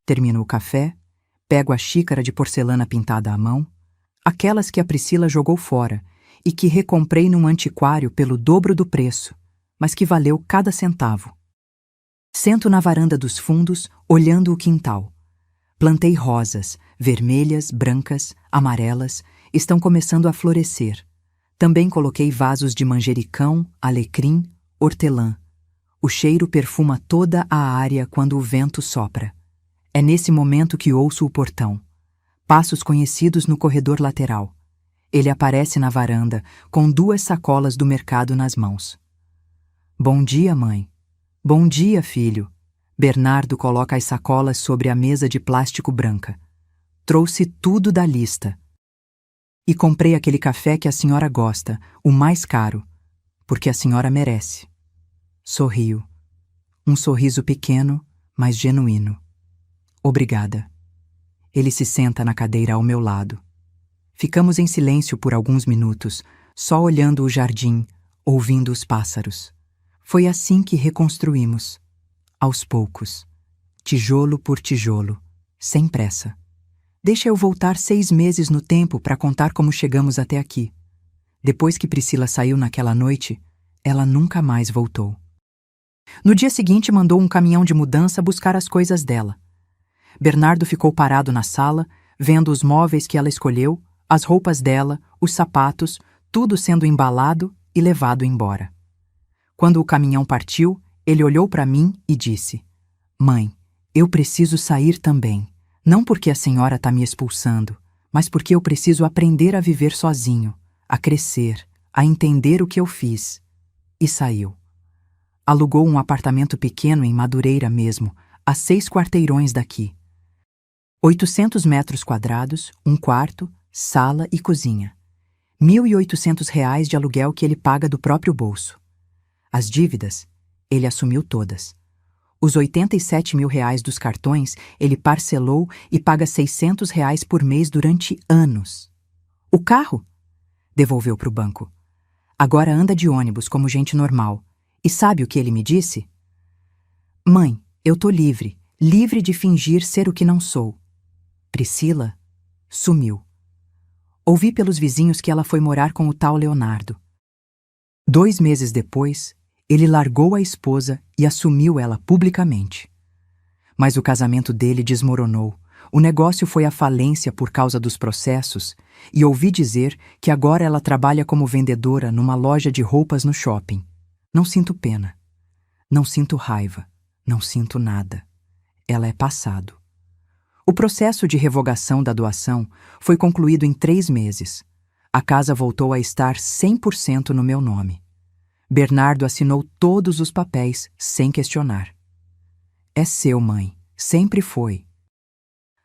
Termino o café, pego a xícara de porcelana pintada à mão, aquelas que a Priscila jogou fora e que recomprei num antiquário pelo dobro do preço, mas que valeu cada centavo. Sento na varanda dos fundos, olhando o quintal. Plantei rosas, vermelhas, brancas, amarelas, estão começando a florescer. Também coloquei vasos de manjericão, alecrim, hortelã. O cheiro perfuma toda a área quando o vento sopra. É nesse momento que ouço o portão. Passos conhecidos no corredor lateral. Ele aparece na varanda, com 2 sacolas do mercado nas mãos. Bom dia, mãe. Bom dia, filho. Bernardo coloca as sacolas sobre a mesa de plástico branca. Trouxe tudo da lista. E comprei aquele café que a senhora gosta, o mais caro, porque a senhora merece. Sorrio. Um sorriso pequeno, mas genuíno. Obrigada. Ele se senta na cadeira ao meu lado. Ficamos em silêncio por alguns minutos, só olhando o jardim, ouvindo os pássaros. Foi assim que reconstruímos. Aos poucos. Tijolo por tijolo. Sem pressa. Deixa eu voltar 6 meses no tempo para contar como chegamos até aqui. Depois que Priscila saiu naquela noite, ela nunca mais voltou. No dia seguinte, mandou um caminhão de mudança buscar as coisas dela. Bernardo ficou parado na sala, vendo os móveis que ela escolheu, as roupas dela, os sapatos, tudo sendo embalado e levado embora. Quando o caminhão partiu, ele olhou para mim e disse: Mãe, eu preciso sair também. Não porque a senhora está me expulsando, mas porque eu preciso aprender a viver sozinho, a crescer, a entender o que eu fiz. E saiu. Alugou um apartamento pequeno em Madureira mesmo, a 6 quarteirões daqui. 800 metros quadrados, um quarto, sala e cozinha. R$1.800 de aluguel que ele paga do próprio bolso. As dívidas, ele assumiu todas. Os R$87.000 dos cartões ele parcelou e paga R$600 por mês durante anos. O carro? Devolveu para o banco. Agora anda de ônibus como gente normal. E sabe o que ele me disse? Mãe, eu tô livre, livre de fingir ser o que não sou. Priscila sumiu. Ouvi pelos vizinhos que ela foi morar com o tal Leonardo. 2 meses depois, ele largou a esposa e assumiu ela publicamente. Mas o casamento dele desmoronou. O negócio foi à falência por causa dos processos e ouvi dizer que agora ela trabalha como vendedora numa loja de roupas no shopping. Não sinto pena. Não sinto raiva. Não sinto nada. Ela é passado. O processo de revogação da doação foi concluído em 3 meses. A casa voltou a estar 100% no meu nome. Bernardo assinou todos os papéis sem questionar. É seu, mãe. Sempre foi.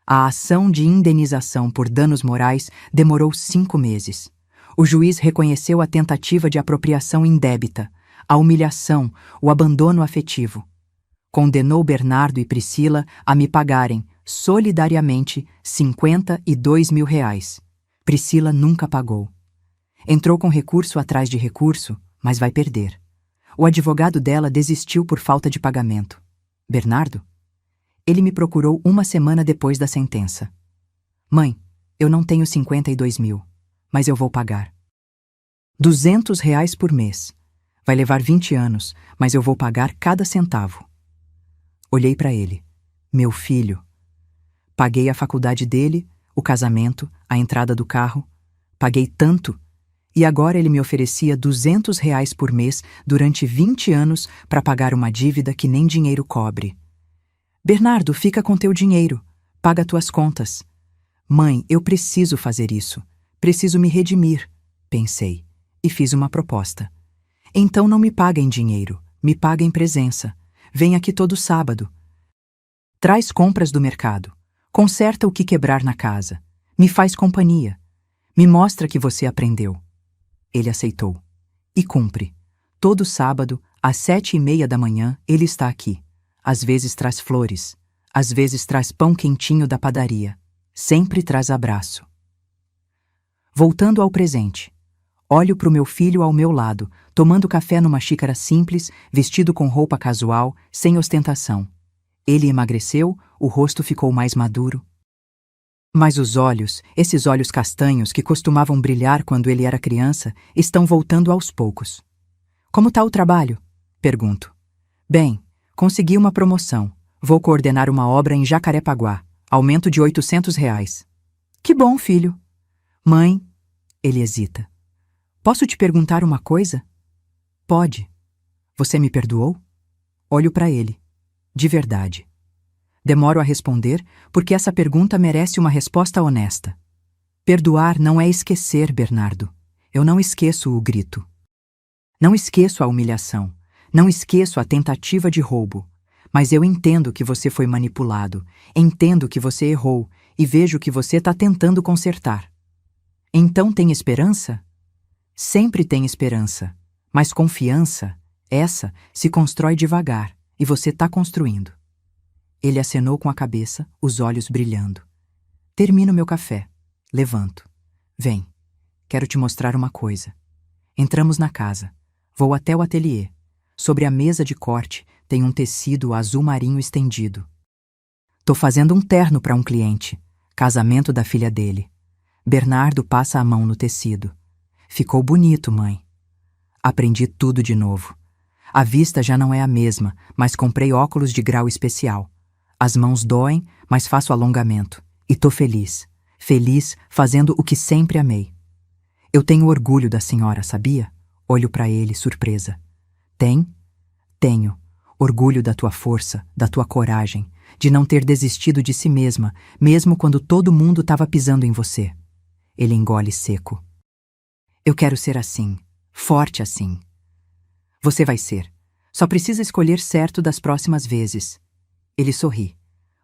A ação de indenização por danos morais demorou 5 meses. O juiz reconheceu a tentativa de apropriação indébita, a humilhação, o abandono afetivo. Condenou Bernardo e Priscila a me pagarem, solidariamente, R$52.000. Priscila nunca pagou. Entrou com recurso atrás de recurso, mas vai perder. O advogado dela desistiu por falta de pagamento. Bernardo? Ele me procurou 1 semana depois da sentença. Mãe, eu não tenho 52.000, mas eu vou pagar. R$200 por mês. Vai levar 20 anos, mas eu vou pagar cada centavo. Olhei para ele. Meu filho. Paguei a faculdade dele, o casamento, a entrada do carro. Paguei tanto. E agora ele me oferecia R$200 por mês durante 20 anos para pagar uma dívida que nem dinheiro cobre. Bernardo, fica com teu dinheiro. Paga tuas contas. Mãe, eu preciso fazer isso. Preciso me redimir, pensei, e fiz uma proposta. Então não me paga em dinheiro, me paga em presença. Vem aqui todo sábado. Traz compras do mercado. Conserta o que quebrar na casa. Me faz companhia. Me mostra que você aprendeu. Ele aceitou. E cumpre. Todo sábado, às 7:30 da manhã, ele está aqui. Às vezes traz flores. Às vezes traz pão quentinho da padaria. Sempre traz abraço. Voltando ao presente. Olho para o meu filho ao meu lado, tomando café numa xícara simples, vestido com roupa casual, sem ostentação. Ele emagreceu, o rosto ficou mais maduro. Mas os olhos, esses olhos castanhos que costumavam brilhar quando ele era criança, estão voltando aos poucos. Como está o trabalho? Pergunto. Bem, consegui uma promoção. Vou coordenar uma obra em Jacarepaguá. Aumento de R$800. Que bom, filho. Mãe, ele hesita. Posso te perguntar uma coisa? Pode. Você me perdoou? Olho para ele. De verdade. Demoro a responder porque essa pergunta merece uma resposta honesta. Perdoar não é esquecer, Bernardo. Eu não esqueço o grito. Não esqueço a humilhação. Não esqueço a tentativa de roubo. Mas eu entendo que você foi manipulado. Entendo que você errou e vejo que você está tentando consertar. Então tem esperança? Sempre tem esperança. Mas confiança, essa, se constrói devagar e você está construindo. Ele acenou com a cabeça, os olhos brilhando. Termino meu café. Levanto. Vem. Quero te mostrar uma coisa. Entramos na casa. Vou até o ateliê. Sobre a mesa de corte tem um tecido azul marinho estendido. Tô fazendo um terno para um cliente. Casamento da filha dele. Bernardo passa a mão no tecido. Ficou bonito, mãe. Aprendi tudo de novo. A vista já não é a mesma, mas comprei óculos de grau especial. As mãos doem, mas faço alongamento. E tô feliz. Feliz fazendo o que sempre amei. Eu tenho orgulho da senhora, sabia? Olho para ele, surpresa. Tem? Tenho. Orgulho da tua força, da tua coragem, de não ter desistido de si mesma, mesmo quando todo mundo estava pisando em você. Ele engole seco. Eu quero ser assim, forte assim. Você vai ser. Só precisa escolher certo das próximas vezes. Ele sorri.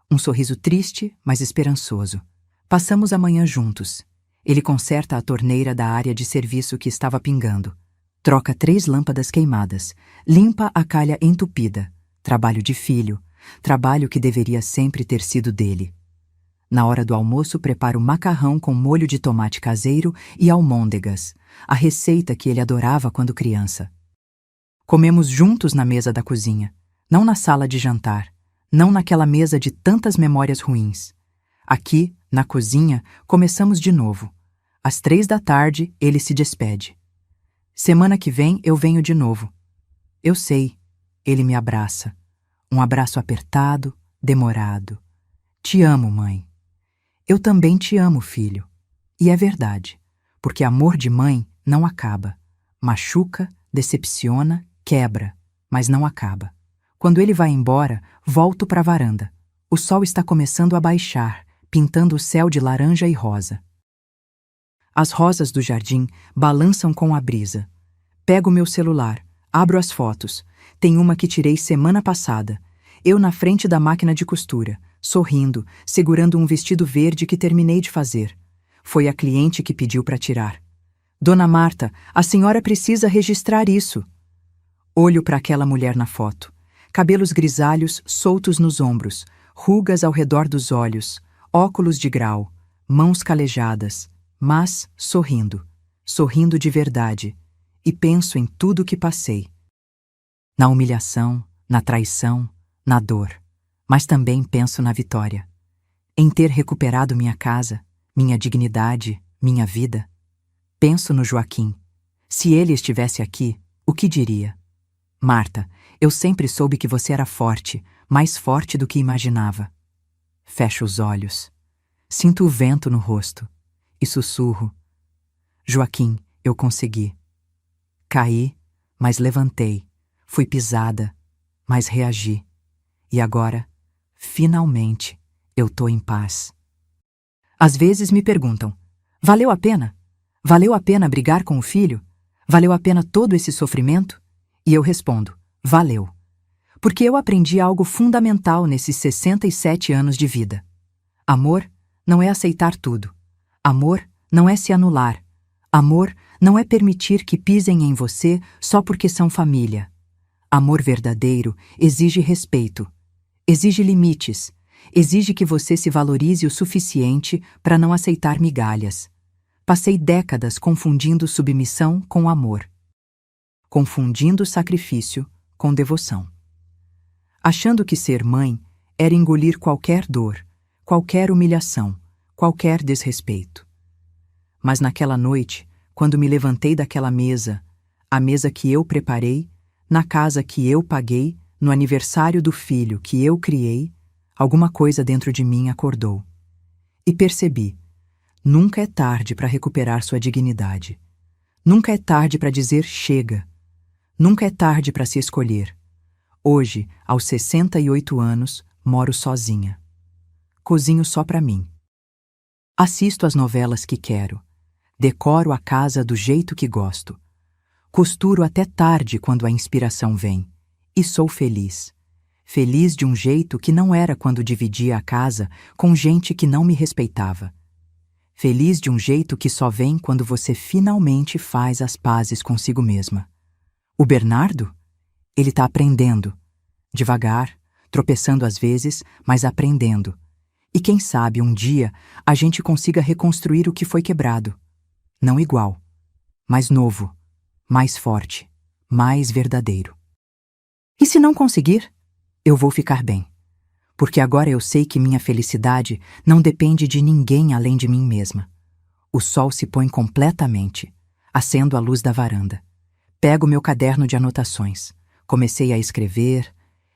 Um sorriso triste, mas esperançoso. Passamos a manhã juntos. Ele conserta a torneira da área de serviço que estava pingando. Troca 3 lâmpadas queimadas. Limpa a calha entupida. Trabalho de filho. Trabalho que deveria sempre ter sido dele. Na hora do almoço, preparo macarrão com molho de tomate caseiro e almôndegas, a receita que ele adorava quando criança. Comemos juntos na mesa da cozinha, não na sala de jantar, não naquela mesa de tantas memórias ruins. Aqui, na cozinha, começamos de novo. Às 3 da tarde, ele se despede. Semana que vem eu venho de novo. Eu sei, ele me abraça. Um abraço apertado, demorado. Te amo, mãe. Eu também te amo, filho. E é verdade, porque amor de mãe não acaba. Machuca, decepciona, quebra, mas não acaba. Quando ele vai embora, volto para a varanda. O sol está começando a baixar, pintando o céu de laranja e rosa. As rosas do jardim balançam com a brisa. Pego meu celular, abro as fotos. Tem uma que tirei semana passada. Eu na frente da máquina de costura, sorrindo, segurando um vestido verde que terminei de fazer. Foi a cliente que pediu para tirar. Dona Marta, a senhora precisa registrar isso. Olho para aquela mulher na foto. Cabelos grisalhos soltos nos ombros, rugas ao redor dos olhos, óculos de grau, mãos calejadas, mas sorrindo, sorrindo de verdade, e penso em tudo que passei. Na humilhação, na traição, na dor, mas também penso na vitória. Em ter recuperado minha casa, minha dignidade, minha vida. Penso no Joaquim. Se ele estivesse aqui, o que diria? Marta, eu sempre soube que você era forte, mais forte do que imaginava. Fecho os olhos. Sinto o vento no rosto e sussurro. Joaquim, eu consegui. Caí, mas levantei. Fui pisada, mas reagi. E agora, finalmente, eu tô em paz. Às vezes me perguntam, valeu a pena? Valeu a pena brigar com o filho? Valeu a pena todo esse sofrimento? E eu respondo, valeu. Porque eu aprendi algo fundamental nesses 67 anos de vida. Amor não é aceitar tudo. Amor não é se anular. Amor não é permitir que pisem em você só porque são família. Amor verdadeiro exige respeito, exige limites, exige que você se valorize o suficiente para não aceitar migalhas. Passei décadas confundindo submissão com amor, confundindo sacrifício com devoção. Achando que ser mãe era engolir qualquer dor, qualquer humilhação, qualquer desrespeito. Mas naquela noite, quando me levantei daquela mesa, a mesa que eu preparei, na casa que eu paguei, no aniversário do filho que eu criei, alguma coisa dentro de mim acordou. E percebi, nunca é tarde para recuperar sua dignidade. Nunca é tarde para dizer chega. Nunca é tarde para se escolher. Hoje, aos 68 anos, moro sozinha. Cozinho só para mim. Assisto às novelas que quero. Decoro a casa do jeito que gosto. Costuro até tarde quando a inspiração vem. E sou feliz. Feliz de um jeito que não era quando dividia a casa com gente que não me respeitava. Feliz de um jeito que só vem quando você finalmente faz as pazes consigo mesma. O Bernardo? Ele tá aprendendo. Devagar, tropeçando às vezes, mas aprendendo. E quem sabe um dia a gente consiga reconstruir o que foi quebrado. Não igual, mas novo, mais forte, mais verdadeiro. E se não conseguir, eu vou ficar bem. Porque agora eu sei que minha felicidade não depende de ninguém além de mim mesma. O sol se põe completamente. Acendo a luz da varanda. Pego meu caderno de anotações. Comecei a escrever,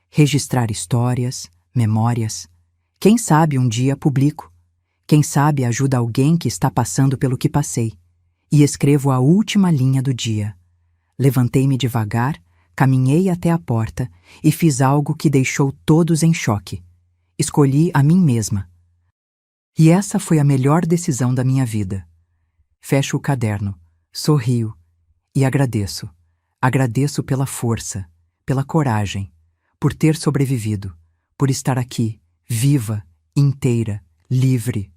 registrar histórias, memórias. Quem sabe um dia publico. Quem sabe ajuda alguém que está passando pelo que passei. E escrevo a última linha do dia. Levantei-me devagar, caminhei até a porta e fiz algo que deixou todos em choque. Escolhi a mim mesma. E essa foi a melhor decisão da minha vida. Fecho o caderno, sorrio e agradeço. Agradeço pela força, pela coragem, por ter sobrevivido, por estar aqui, viva, inteira, livre.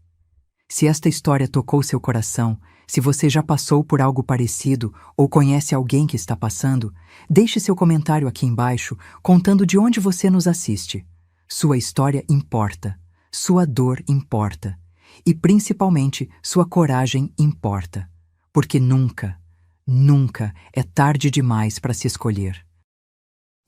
Se esta história tocou seu coração, se você já passou por algo parecido ou conhece alguém que está passando, deixe seu comentário aqui embaixo contando de onde você nos assiste. Sua história importa, sua dor importa e principalmente sua coragem importa, porque nunca, nunca é tarde demais para se escolher.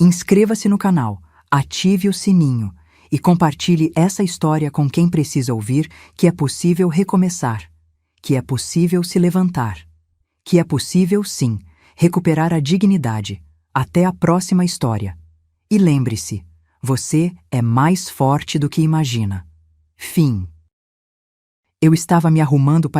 Inscreva-se no canal, ative o sininho e compartilhe essa história com quem precisa ouvir que é possível recomeçar, que é possível se levantar, que é possível, sim, recuperar a dignidade. Até a próxima história. E lembre-se, você é mais forte do que imagina. Fim. Eu estava me arrumando para